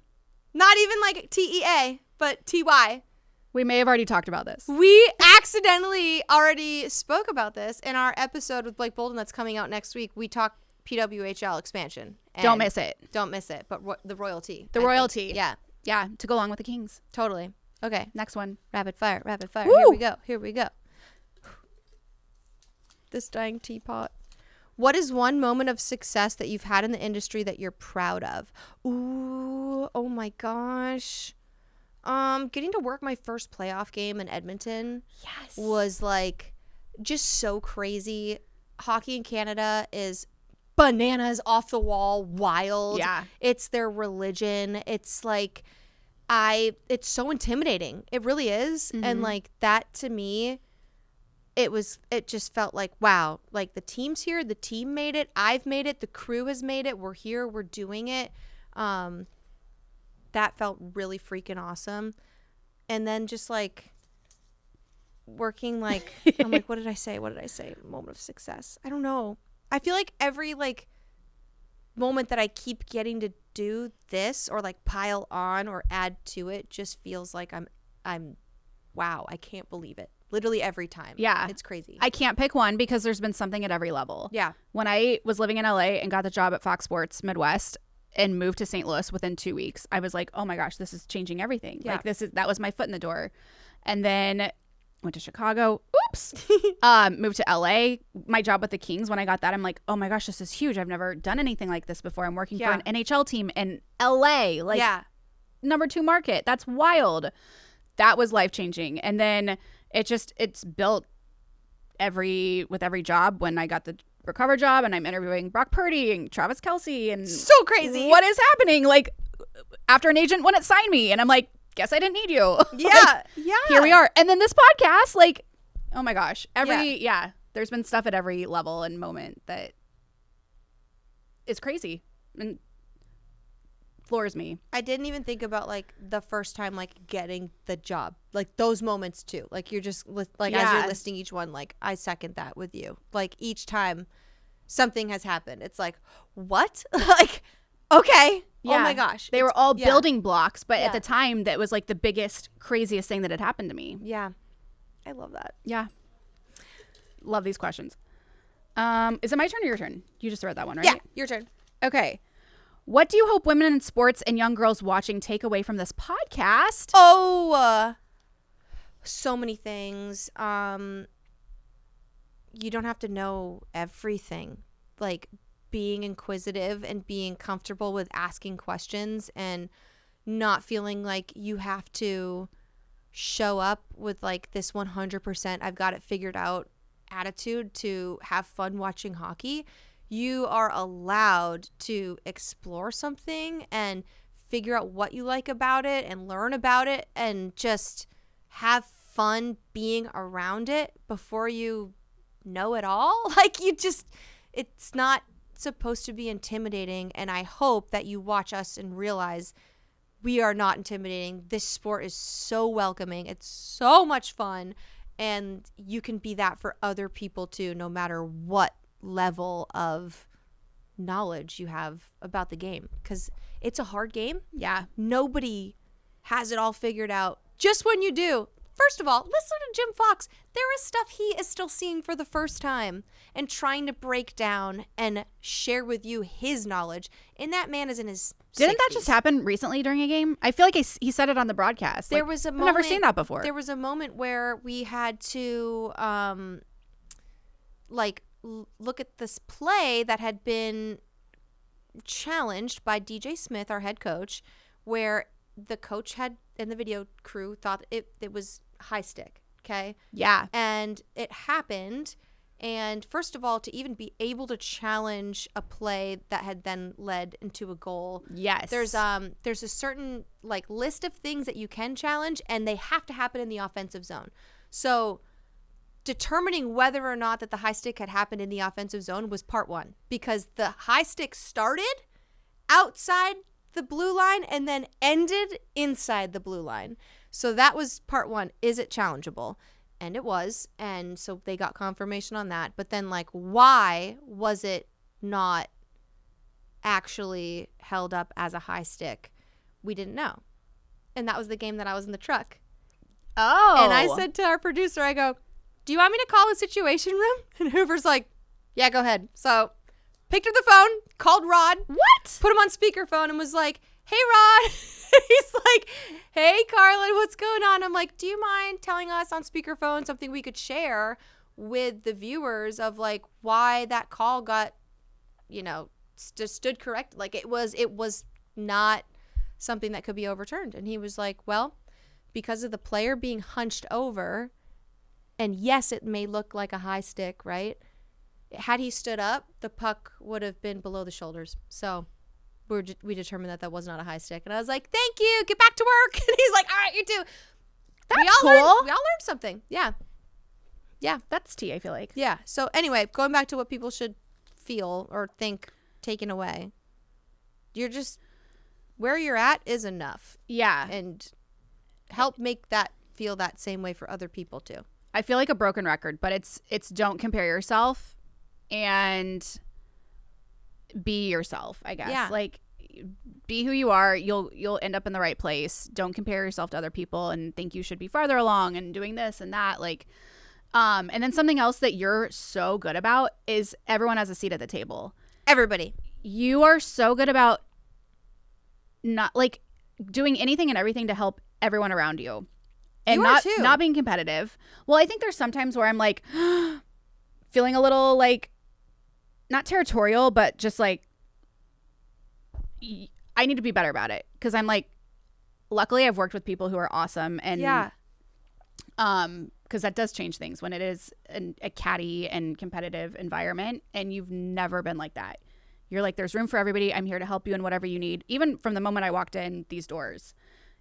[SPEAKER 2] Not even like TEA, but TY.
[SPEAKER 1] We may have already talked about this.
[SPEAKER 2] We accidentally already spoke about this in our episode with Blake Bolden that's coming out next week. We talked PWHL expansion.
[SPEAKER 1] Don't miss it.
[SPEAKER 2] Don't miss it. But the RoyalTea.
[SPEAKER 1] The RoyalTea.
[SPEAKER 2] Yeah.
[SPEAKER 1] Yeah, to go along with the Kings.
[SPEAKER 2] Totally. Okay.
[SPEAKER 1] Next one.
[SPEAKER 2] Rapid fire.
[SPEAKER 1] Woo!
[SPEAKER 2] Here we go. This dying teapot. What is one moment of success that you've had in the industry that you're proud of? Ooh, oh my gosh. Getting to work my first playoff game in Edmonton was like just so crazy. Hockey in Canada is bananas, off the wall, wild.
[SPEAKER 1] Yeah.
[SPEAKER 2] It's their religion. It's like it's so intimidating. It really is.
[SPEAKER 1] Mm-hmm.
[SPEAKER 2] And like that to me, it just felt like, wow, like the team's here, the team made it, I've made it, the crew has made it, we're here, we're doing it. That felt really freaking awesome. And then just like working like, I'm like, what did I say? Moment of success. I don't know. I feel like every like moment that I keep getting to do this or like pile on or add to it just feels like I'm wow, I can't believe it. Literally every time.
[SPEAKER 1] Yeah.
[SPEAKER 2] It's crazy.
[SPEAKER 1] I can't pick one because there's been something at every level.
[SPEAKER 2] Yeah.
[SPEAKER 1] When I was living in LA and got the job at Fox Sports Midwest and moved to St. Louis within 2 weeks, I was like, oh my gosh, this is changing everything.
[SPEAKER 2] Yeah.
[SPEAKER 1] Like that was my foot in the door. And then went to Chicago. Oops. Moved to LA. My job with the Kings, when I got that, I'm like, oh my gosh, this is huge. I've never done anything like this before. I'm working for an NHL team in LA. Like number 2 market. That's wild. That was life-changing. And then it's built with every job. When I got the Recover job and I'm interviewing Brock Purdy and Travis Kelce and
[SPEAKER 2] so crazy.
[SPEAKER 1] What is happening? Like after an agent wouldn't sign me and I'm like, guess I didn't need you.
[SPEAKER 2] Yeah.
[SPEAKER 1] Like, here we are. And then this podcast, like, oh my gosh. There's been stuff at every level and moment that is crazy and floors me.
[SPEAKER 2] I didn't even think about like the first time like getting the job, like those moments too. Like you're just like as you're listing each one, like I second that with you. Like each time something has happened, it's like what? Like okay, oh my gosh,
[SPEAKER 1] they were all building blocks, but at the time that was like the biggest, craziest thing that had happened to me.
[SPEAKER 2] Yeah, I love that.
[SPEAKER 1] Yeah, love these questions. Is it my turn or your turn? You just read that one, right?
[SPEAKER 2] Yeah, your turn.
[SPEAKER 1] Okay. What do you hope women in sports and young girls watching take away from this podcast?
[SPEAKER 2] Oh, so many things. You don't have to know everything. Like being inquisitive and being comfortable with asking questions and not feeling like you have to show up with like this 100% I've got it figured out attitude to have fun watching hockey. You are allowed to explore something and figure out what you like about it and learn about it and just have fun being around it before you know it all. Like it's not supposed to be intimidating. And I hope that you watch us and realize we are not intimidating. This sport is so welcoming. It's so much fun. And you can be that for other people too, no matter what level of knowledge you have about the game, because it's a hard game.
[SPEAKER 1] Yeah,
[SPEAKER 2] nobody has it all figured out. Just when you do, first of all, listen to Jim Fox. There is stuff he is still seeing for the first time and trying to break down and share with you his knowledge. And that man is in his 60s.
[SPEAKER 1] Didn't that just happen recently during a game? I feel like he said it on the broadcast.
[SPEAKER 2] There was a moment,
[SPEAKER 1] I've never seen that before.
[SPEAKER 2] There was a moment where we had to look at this play that had been challenged by DJ Smith, our head coach, where the coach had and the video crew thought it was high stick. Okay.
[SPEAKER 1] Yeah.
[SPEAKER 2] And it happened. And first of all, to even be able to challenge a play that had then led into a goal.
[SPEAKER 1] Yes.
[SPEAKER 2] There's a certain like list of things that you can challenge, and they have to happen in the offensive zone. So determining whether or not that the high stick had happened in the offensive zone was part one, because the high stick started outside the blue line and then ended inside the blue line. So that was part one. Is it challengeable? And it was. And so they got confirmation on that. But then like, why was it not actually held up as a high stick? We didn't know. And that was the game that I was in the truck.
[SPEAKER 1] Oh.
[SPEAKER 2] And I said to our producer, I go, do you want me to call the situation room? And Hoover's like, yeah, go ahead. So picked up the phone, called Rod.
[SPEAKER 1] What?
[SPEAKER 2] Put him on speakerphone and was like, hey, Rod. He's like, hey, Carrlyn, what's going on? I'm like, do you mind telling us on speakerphone something we could share with the viewers of like why that call got, stood correct? Like it was not something that could be overturned. And he was like, well, because of the player being hunched over, and yes, it may look like a high stick, right? Had he stood up, the puck would have been below the shoulders. So we determined that was not a high stick. And I was like, thank you. Get back to work. And he's like, all right, you too.
[SPEAKER 1] That's cool.
[SPEAKER 2] We all learned something. Yeah. Yeah.
[SPEAKER 1] That's tea, I feel like.
[SPEAKER 2] Yeah. So anyway, going back to what people should feel or think taken away. You're just where you're at is enough.
[SPEAKER 1] Yeah.
[SPEAKER 2] And help make that feel that same way for other people too.
[SPEAKER 1] I feel like a broken record, but it's don't compare yourself and be yourself, I guess.
[SPEAKER 2] Yeah.
[SPEAKER 1] Like, be who you are. You'll end up in the right place. Don't compare yourself to other people and think you should be farther along and doing this and that. Like, and then something else that you're so good about is everyone has a seat at the table.
[SPEAKER 2] Everybody.
[SPEAKER 1] You are so good about not like doing anything and everything to help everyone around you. And not being competitive. Well, I think there's sometimes where I'm like feeling a little like not territorial, but just like I need to be better about it. Because I'm like, luckily I've worked with people who are awesome. And because that does change things when it is a catty and competitive environment. And you've never been like that. You're like, there's room for everybody. I'm here to help you in whatever you need. Even from the moment I walked in these doors.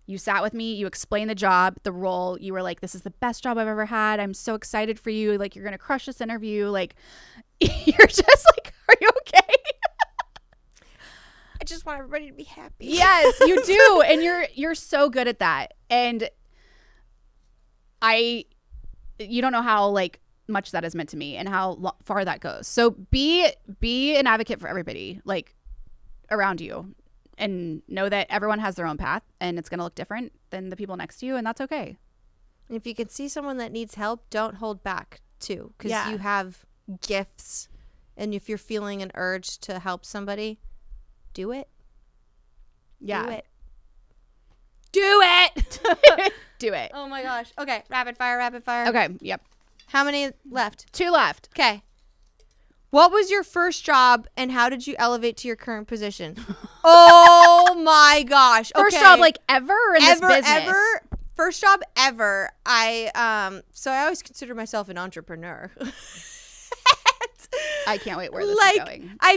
[SPEAKER 1] You sat with me, you explained the job, the role. You were like, this is the best job I've ever had. I'm so excited for you. Like, you're going to crush this interview. Like, you're just like, are you okay?
[SPEAKER 2] I just want everybody to be happy.
[SPEAKER 1] Yes, you do. And you're so good at that. And you don't know how like much that has meant to me and how far that goes. So be an advocate for everybody like around you. And know that everyone has their own path and it's going to look different than the people next to you. And that's okay.
[SPEAKER 2] And if you can see someone that needs help, don't hold back too. Because you have gifts. And if you're feeling an urge to help somebody, do it.
[SPEAKER 1] Yeah.
[SPEAKER 2] Do it.
[SPEAKER 1] Do it. Do it.
[SPEAKER 2] Oh my gosh. Okay. Rapid fire.
[SPEAKER 1] Okay. Yep.
[SPEAKER 2] How many left?
[SPEAKER 1] 2 left.
[SPEAKER 2] Okay. What was your first job and how did you elevate to your current position? Oh my gosh. Okay.
[SPEAKER 1] First job like ever in this business?
[SPEAKER 2] Ever. First job ever. So I always consider myself an entrepreneur.
[SPEAKER 1] I can't wait where this is going.
[SPEAKER 2] I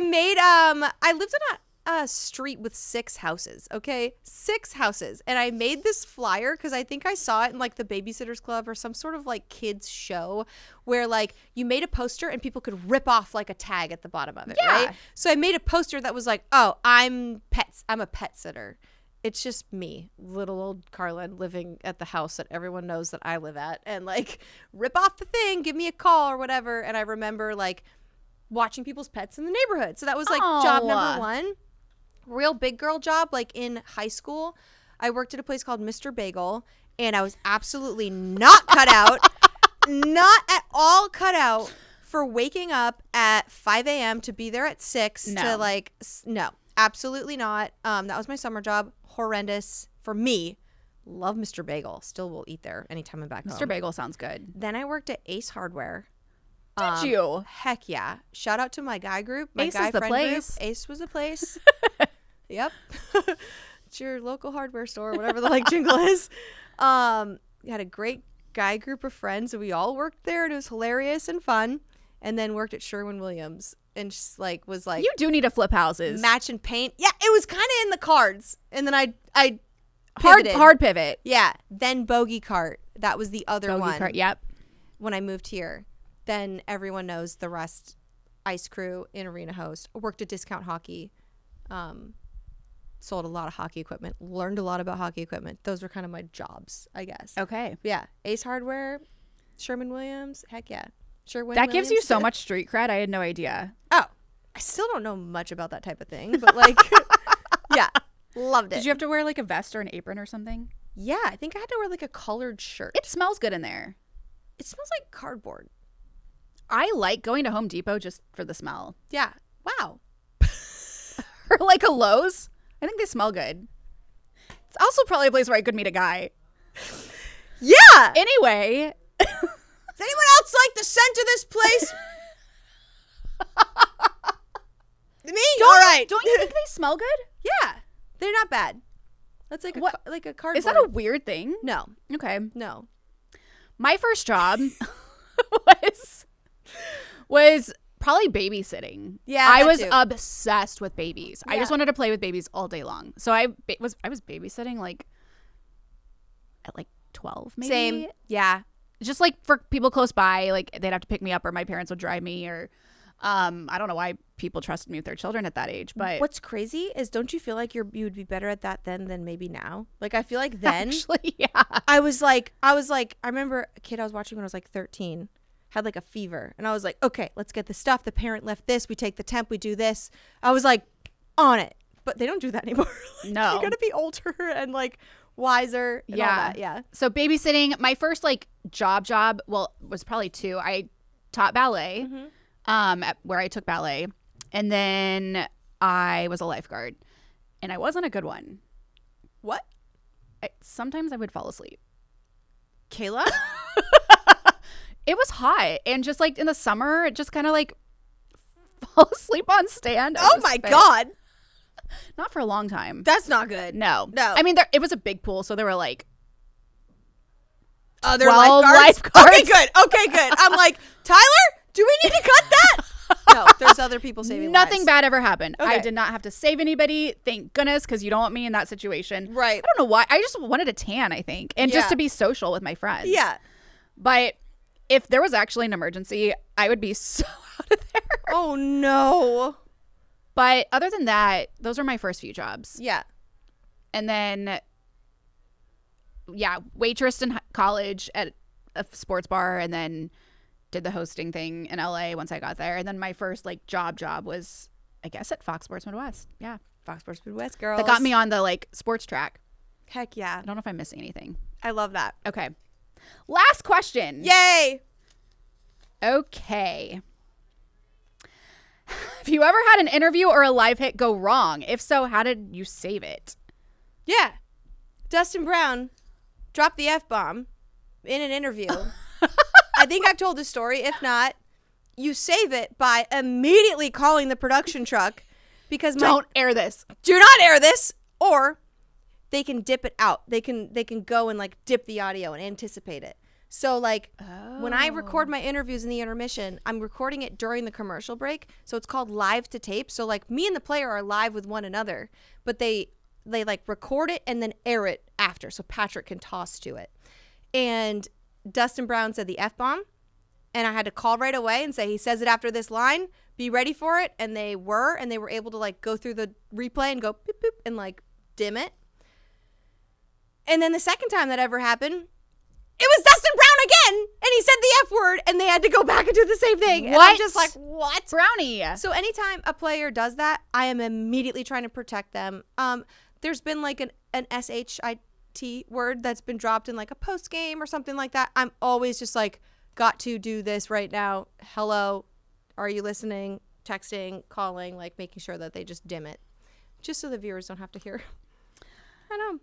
[SPEAKER 2] lived on a street with 6 houses, okay? 6 houses. And I made this flyer because I think I saw it in like the Babysitters Club or some sort of like kids show where like you made a poster and people could rip off like a tag at the bottom of it, right? So I made a poster that was like, oh, I'm a pet sitter. It's just me, little old Carrlyn, living at the house that everyone knows that I live at, and like rip off the thing, give me a call or whatever. And I remember like watching people's pets in the neighborhood. So that was like job number 1. Real big girl job, like in high school. I worked at a place called Mr. Bagel, and I was absolutely not cut out, not at all cut out for waking up at 5 a.m. to be there at 6 to like, no, absolutely not. That was my summer job. Horrendous for me. Love Mr. Bagel. Still will eat there anytime I'm back home.
[SPEAKER 1] Mr. Bagel sounds good.
[SPEAKER 2] Then I worked at Ace Hardware.
[SPEAKER 1] Did you?
[SPEAKER 2] Heck yeah. Shout out to my guy group. My
[SPEAKER 1] Ace
[SPEAKER 2] guy
[SPEAKER 1] is the
[SPEAKER 2] friend
[SPEAKER 1] place.
[SPEAKER 2] Group. Ace was the place. Yep. It's your local hardware store, whatever the like jingle is. We had a great guy group of friends and we all worked there and it was hilarious and fun. And then worked at Sherwin-Williams and just like was like,
[SPEAKER 1] you do need to flip houses.
[SPEAKER 2] Match and paint. Yeah, it was kind of in the cards. And then I pivoted.
[SPEAKER 1] hard pivot.
[SPEAKER 2] Yeah. Then Bogey Cart. That was the other one.
[SPEAKER 1] Cart. Yep.
[SPEAKER 2] When I moved here. Then everyone knows the rest. Ice Crew in Arena Host. Worked at Discount Hockey. Sold a lot of hockey equipment. Learned a lot about hockey equipment. Those were kind of my jobs, I guess.
[SPEAKER 1] Okay.
[SPEAKER 2] Yeah. Ace Hardware. Sherwin-Williams. Heck yeah.
[SPEAKER 1] That gives you so much street cred. I had no idea.
[SPEAKER 2] Oh. I still don't know much about that type of thing. But like, yeah. Loved it.
[SPEAKER 1] Did you have to wear like a vest or an apron or something?
[SPEAKER 2] Yeah. I think I had to wear like a colored shirt.
[SPEAKER 1] It smells good in there.
[SPEAKER 2] It smells like cardboard.
[SPEAKER 1] I like going to Home Depot just for the smell.
[SPEAKER 2] Yeah. Wow.
[SPEAKER 1] Or like a Lowe's. I think they smell good. It's also probably a place where I could meet a guy.
[SPEAKER 2] Yeah.
[SPEAKER 1] Anyway.
[SPEAKER 2] Does anyone else like the scent of this place? Me? All right.
[SPEAKER 1] Don't you think they smell good?
[SPEAKER 2] Yeah. They're not bad. That's like like a cardboard.
[SPEAKER 1] Is that a weird thing?
[SPEAKER 2] No.
[SPEAKER 1] Okay.
[SPEAKER 2] No.
[SPEAKER 1] My first job was probably babysitting.
[SPEAKER 2] Yeah,
[SPEAKER 1] I was
[SPEAKER 2] too.
[SPEAKER 1] obsessed with babies.
[SPEAKER 2] Yeah.
[SPEAKER 1] I just wanted to play with babies all day long. So I was babysitting like at like 12 maybe.
[SPEAKER 2] Same. Yeah.
[SPEAKER 1] Just like for people close by, like they'd have to pick me up or my parents would drive me or I don't know why people trusted me with their children at that age. But
[SPEAKER 2] what's crazy is, don't you feel like you would be better at that then than maybe now? Like, I feel like then
[SPEAKER 1] actually, yeah.
[SPEAKER 2] I remember a kid I was watching when I was like 13 had like a fever, and I was like, okay, let's get the stuff. The parent left this. We take the temp. We do this. I was like on it, but they don't do that anymore. Like,
[SPEAKER 1] no,
[SPEAKER 2] you gotta be older and like wiser. And all that. Yeah.
[SPEAKER 1] So babysitting, my first like job, well, was probably 2. I taught ballet, where I took ballet, and then I was a lifeguard, and I wasn't a good one.
[SPEAKER 2] What?
[SPEAKER 1] Sometimes I would fall asleep.
[SPEAKER 2] Kayla?
[SPEAKER 1] It was hot, and just like in the summer, it just kind of like fall asleep on stand.
[SPEAKER 2] Oh my God.
[SPEAKER 1] Not for a long time.
[SPEAKER 2] That's not good.
[SPEAKER 1] No.
[SPEAKER 2] No.
[SPEAKER 1] I mean, it was a big pool, so there were like
[SPEAKER 2] other
[SPEAKER 1] 12 lifeguards.
[SPEAKER 2] Okay, good. I'm like, Tyler, do we need to cut that? No, there's other people saving
[SPEAKER 1] Nothing
[SPEAKER 2] lives.
[SPEAKER 1] bad ever happened.
[SPEAKER 2] Okay.
[SPEAKER 1] I did not have to save anybody. Thank goodness, because you don't want me in that situation.
[SPEAKER 2] Right.
[SPEAKER 1] I don't know why. I just wanted a tan, I think, and just to be social with my friends.
[SPEAKER 2] Yeah.
[SPEAKER 1] But if there was actually an emergency, I would be so out of there.
[SPEAKER 2] Oh, no.
[SPEAKER 1] But other than that, those are my first few jobs.
[SPEAKER 2] Yeah.
[SPEAKER 1] And then, yeah, waitress in college at a sports bar, and then did the hosting thing in LA once I got there. And then my first like job was, I guess, at Fox Sports Midwest. Yeah.
[SPEAKER 2] Fox Sports Midwest, girls.
[SPEAKER 1] That got me on the like sports track.
[SPEAKER 2] Heck yeah.
[SPEAKER 1] I don't know if I'm missing anything.
[SPEAKER 2] I love that.
[SPEAKER 1] Okay. Last question.
[SPEAKER 2] Yay.
[SPEAKER 1] Okay. Have you ever had an interview or a live hit go wrong? If so, how did you save it?
[SPEAKER 2] Yeah. Dustin Brown dropped the F-bomb in an interview. I think I've told this story. If not, you save it by immediately calling the production truck, because
[SPEAKER 1] don't air this.
[SPEAKER 2] Do not air this, or they can dip it out. They can go and like dip the audio and anticipate it. So like when I record my interviews in the intermission, I'm recording it during the commercial break. So it's called live to tape. So like me and the player are live with one another, but they like record it and then air it after, so Patrick can toss to it. And Dustin Brown said the F-bomb, and I had to call right away and say, he says it after this line, be ready for it. And they were able to like go through the replay and go boop, boop, and like dim it. And then the second time that ever happened, it was Dustin Brown again, and he said the F word, and they had to go back and do the same thing.
[SPEAKER 1] What?
[SPEAKER 2] And I'm just like, what?
[SPEAKER 1] Brownie.
[SPEAKER 2] So anytime a player does that, I am immediately trying to protect them. There's been like an SHIT word that's been dropped in like a post game or something like that. I'm always just like, got to do this right now. Hello, are you listening? Texting, calling, like making sure that they just dim it, just so the viewers don't have to hear. I know.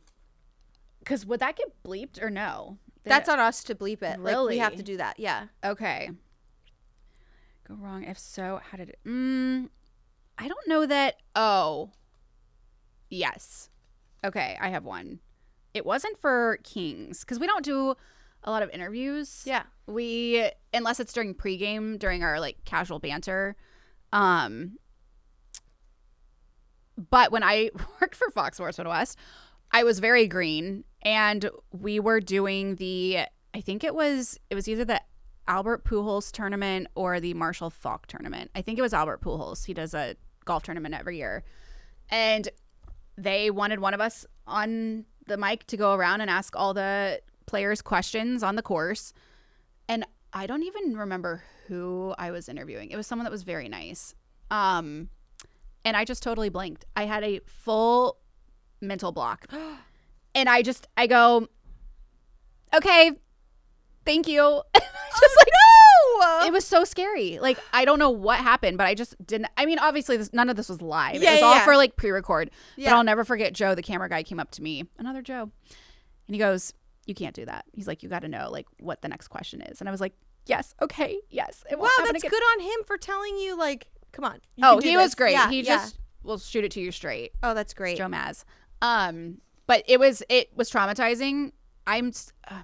[SPEAKER 1] Because would that get bleeped or no?
[SPEAKER 2] That's on us to bleep it.
[SPEAKER 1] Really?
[SPEAKER 2] Like, we have to do that. Yeah.
[SPEAKER 1] Okay. Go wrong. If so, how did it? I don't know that. Oh. Yes. Okay, I have one. It wasn't for Kings, because we don't do a lot of interviews.
[SPEAKER 2] Yeah.
[SPEAKER 1] Unless it's during pregame, during our like casual banter. But when I worked for Fox Sports Midwest, I was very green, and we were doing I think it was either the Albert Pujols tournament or the Marshall Faulk tournament. I think it was Albert Pujols. He does a golf tournament every year. And they wanted one of us on the mic to go around and ask all the players questions on the course. And I don't even remember who I was interviewing. It was someone that was very nice. And I just totally blanked. I had a full mental block. And I go, okay, thank you. Just like, no! It was so scary. Like, I don't know what happened, but I just didn't. I mean, obviously, none of this was live.
[SPEAKER 2] Yeah,
[SPEAKER 1] it was all for like pre-record.
[SPEAKER 2] Yeah.
[SPEAKER 1] But I'll never forget Joe, the camera guy, came up to me, another Joe, and he goes, you can't do that. He's like, you got to know like what the next question is. And I was like, yes, okay, yes.
[SPEAKER 2] Wow, that's good on him for telling you, like, come on.
[SPEAKER 1] He was great.
[SPEAKER 2] Yeah,
[SPEAKER 1] he just will shoot it to you straight.
[SPEAKER 2] Oh, that's great.
[SPEAKER 1] Joe Maz. But it was traumatizing. I'm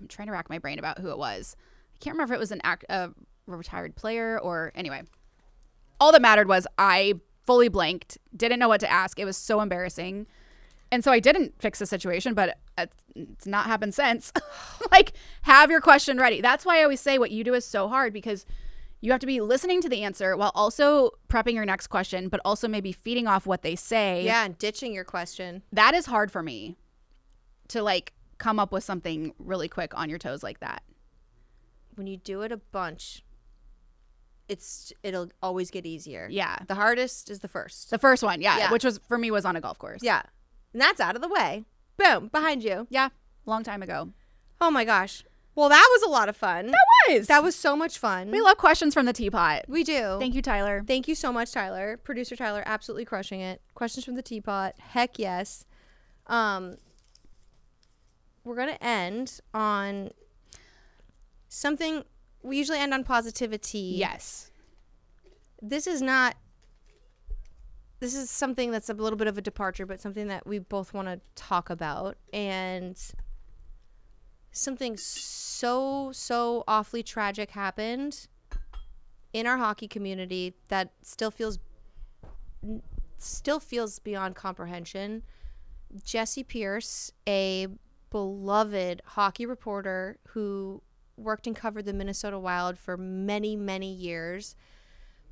[SPEAKER 1] trying to rack my brain about who it was. I can't remember if it was a retired player or anyway. All that mattered was I fully blanked, didn't know what to ask. It was so embarrassing. And so I didn't fix the situation, but it's not happened since. Like, have your question ready. That's why I always say what you do is so hard, because you have to be listening to the answer while also prepping your next question, but also maybe feeding off what they say.
[SPEAKER 2] Yeah, and ditching your question.
[SPEAKER 1] That is hard for me to like come up with something really quick on your toes like that.
[SPEAKER 2] When you do it a bunch, it'll always get easier.
[SPEAKER 1] Yeah.
[SPEAKER 2] The hardest is the first.
[SPEAKER 1] The first one, yeah, which was for me was on a golf course.
[SPEAKER 2] Yeah. And that's out of the way. Boom, behind you.
[SPEAKER 1] Yeah, long time ago.
[SPEAKER 2] Oh my gosh. Well, that was a lot of fun. That was so much fun.
[SPEAKER 1] We love questions from the Teapot.
[SPEAKER 2] We do.
[SPEAKER 1] Thank you, Tyler.
[SPEAKER 2] Thank you so much, Tyler. Producer Tyler, absolutely crushing it. Questions from the Teapot. Heck yes. We're going to end on something. We usually end on positivity.
[SPEAKER 1] Yes.
[SPEAKER 2] This is something that's a little bit of a departure, but something that we both want to talk about. And something so awfully tragic happened in our hockey community that still feels beyond comprehension. Jessi Pierce, a beloved hockey reporter who worked and covered the Minnesota Wild for many years,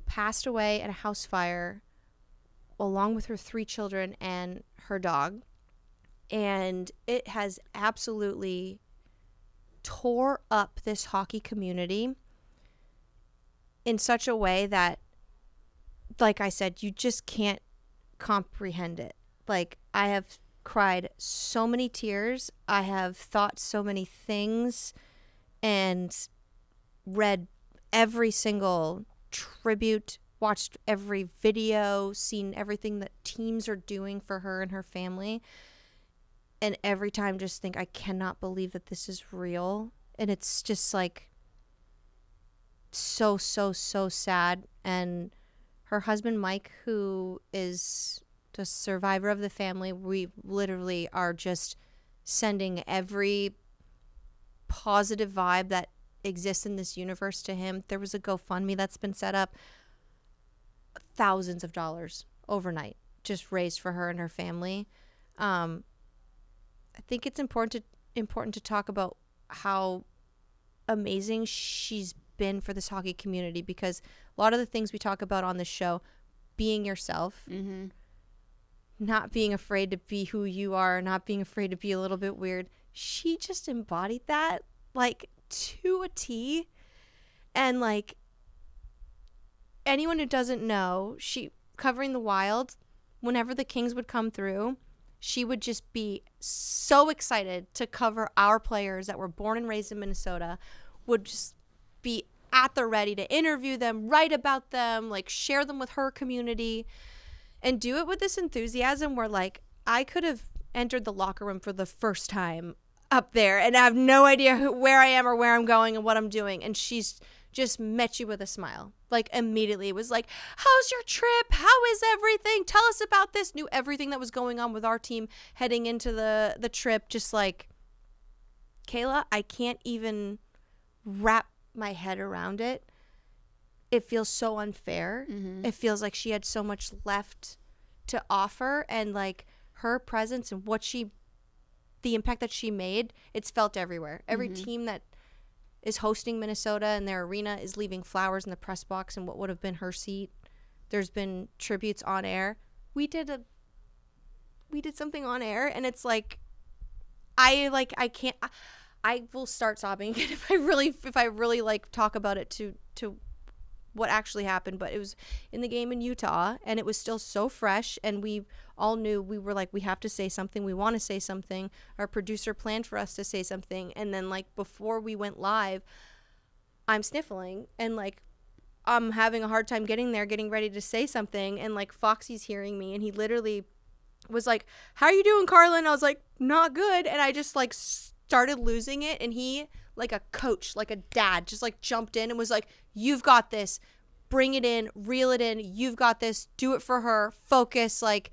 [SPEAKER 2] passed away in a house fire along with her 3 children and her dog. And it has absolutely tore up this hockey community in such a way that, like I said, you just can't comprehend it. Like, I have cried so many tears. I have thought so many things and read every single tribute, watched every video, seen everything that teams are doing for her and her family. And every time just think, I cannot believe that this is real. And it's just like so sad. And her husband, Mike, who is the survivor of the family, we literally are just sending every positive vibe that exists in this universe to him. There was a GoFundMe that's been set up. Thousands of dollars overnight just raised for her and her family. I think it's important to talk about how amazing she's been for this hockey community, because a lot of the things we talk about on this show, being yourself, not being afraid to be who you are, not being afraid to be a little bit weird, she just embodied that like to a T. And like, anyone who doesn't know, she covering the Wild, whenever the Kings would come through, she would just be so excited to cover our players that were born and raised in Minnesota, would just be at the ready to interview them, write about them, like share them with her community, and do it with this enthusiasm where like I could have entered the locker room for the first time up there and I have no idea where I am or where I'm going and what I'm doing. And she's just met you with a smile. Like immediately it was like, how's your trip? How is everything? Tell us about this. Knew everything that was going on with our team heading into the trip. Just like, Kayla, I can't even wrap my head around it. It feels so unfair. It feels like she had so much left to offer, and like her presence and the impact that she made, it's felt everywhere. Every team that is hosting Minnesota and their arena is leaving flowers in the press box and what would have been her seat. There's been tributes on air. We did something on air, and it's like I will start sobbing again if I really like talk about it to what actually happened. But it was in the game in Utah, and it was still so fresh, and we all knew, we were like, we have to say something, we want to say something. Our producer planned for us to say something, and then like before we went live, I'm sniffling and like I'm having a hard time getting ready to say something, and like Foxy's hearing me, and he literally was like, how are you doing, Carrlyn? I was like, not good. And I just like started losing it, and he, like a coach, like a dad, just like jumped in and was like, you've got this, bring it in, reel it in, you've got this, do it for her, focus, like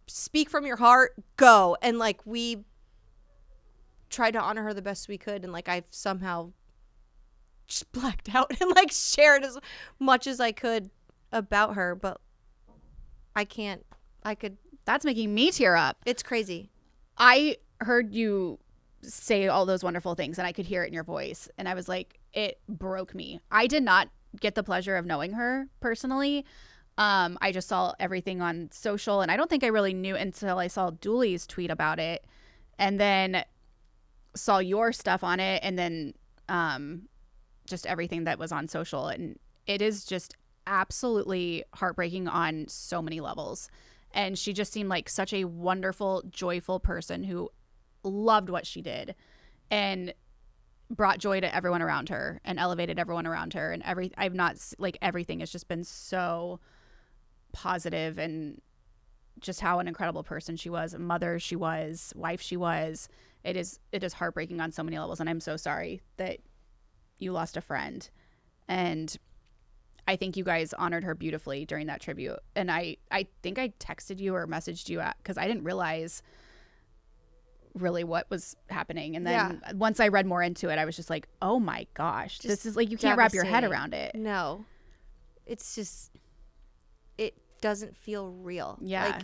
[SPEAKER 2] speak from your heart, go. And like we tried to honor her the best we could, and like I've somehow just blacked out and like shared as much as I could about her, but
[SPEAKER 1] that's making me tear up.
[SPEAKER 2] It's crazy.
[SPEAKER 1] I heard you say all those wonderful things, and I could hear it in your voice, and I was like, it broke me. I did not get the pleasure of knowing her personally. I just saw everything on social, and I don't think I really knew until I saw Dooley's tweet about it, and then saw your stuff on it, and then just everything that was on social. And it is just absolutely heartbreaking on so many levels. And she just seemed like such a wonderful, joyful person who loved what she did and brought joy to everyone around her and elevated everyone around her. And everything has just been so positive, and just how an incredible person she was, mother she was, wife she was. It is heartbreaking on so many levels, and I'm so sorry that you lost a friend. And I think you guys honored her beautifully during that tribute. And I think I texted you or messaged you because I didn't realize really what was happening. And then once I read more into it, I was just like, oh my gosh, this is like, you can't wrap your head around it.
[SPEAKER 2] No, it's just, it doesn't feel real.
[SPEAKER 1] Yeah.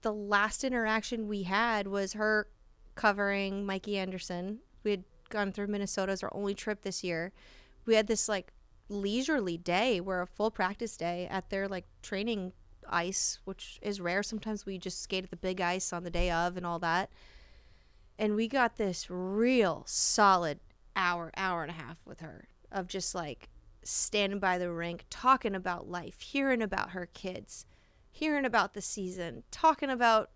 [SPEAKER 2] The last interaction we had was her covering Mikey Anderson. We had gone through Minnesota as our only trip this year. We had this like leisurely day where a full practice day at their like training ice, which is rare. Sometimes we just skate at the big ice on the day of and all that. And we got this real solid hour and a half with her of just like standing by the rink, talking about life, hearing about her kids, hearing about the season, talking about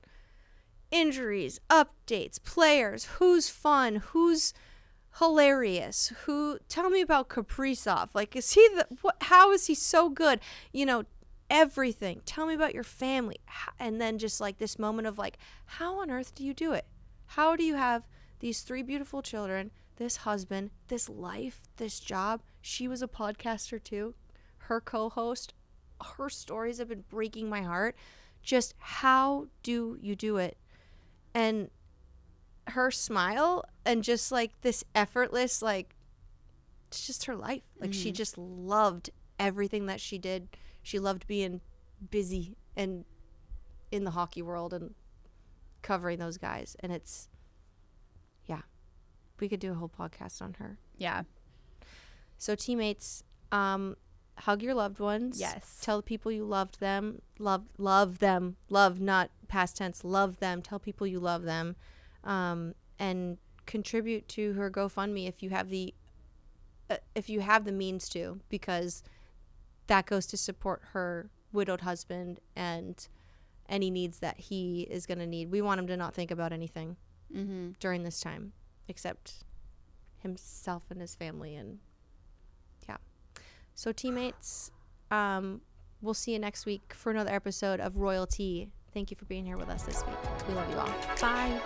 [SPEAKER 2] injuries, updates, players, who's fun, who's hilarious, tell me about Kaprizov. Like, is he how is he so good? Everything. Tell me about your family. And then just like this moment of like, how on earth do you do it? How do you have these 3 beautiful children, this husband, this life, this job? She was a podcaster too. Her co-host. Her stories have been breaking my heart. Just how do you do it? And her smile and just like this effortless, like, it's just her life. Like, she just loved everything that she did. She loved being busy and in the hockey world and covering those guys. And we could do a whole podcast on her.
[SPEAKER 1] Yeah.
[SPEAKER 2] So teammates, hug your loved ones.
[SPEAKER 1] Yes.
[SPEAKER 2] Tell the people you loved them. Love them. Love, not past tense. Love them. Tell people you love them. And contribute to her GoFundMe if you have the means to, because that goes to support her widowed husband and any needs that he is going to need. We want him to not think about anything during this time except himself and his family. And so teammates, we'll see you next week for another episode of RoyalTea. Thank you for being here with us this week. We love you all. Bye.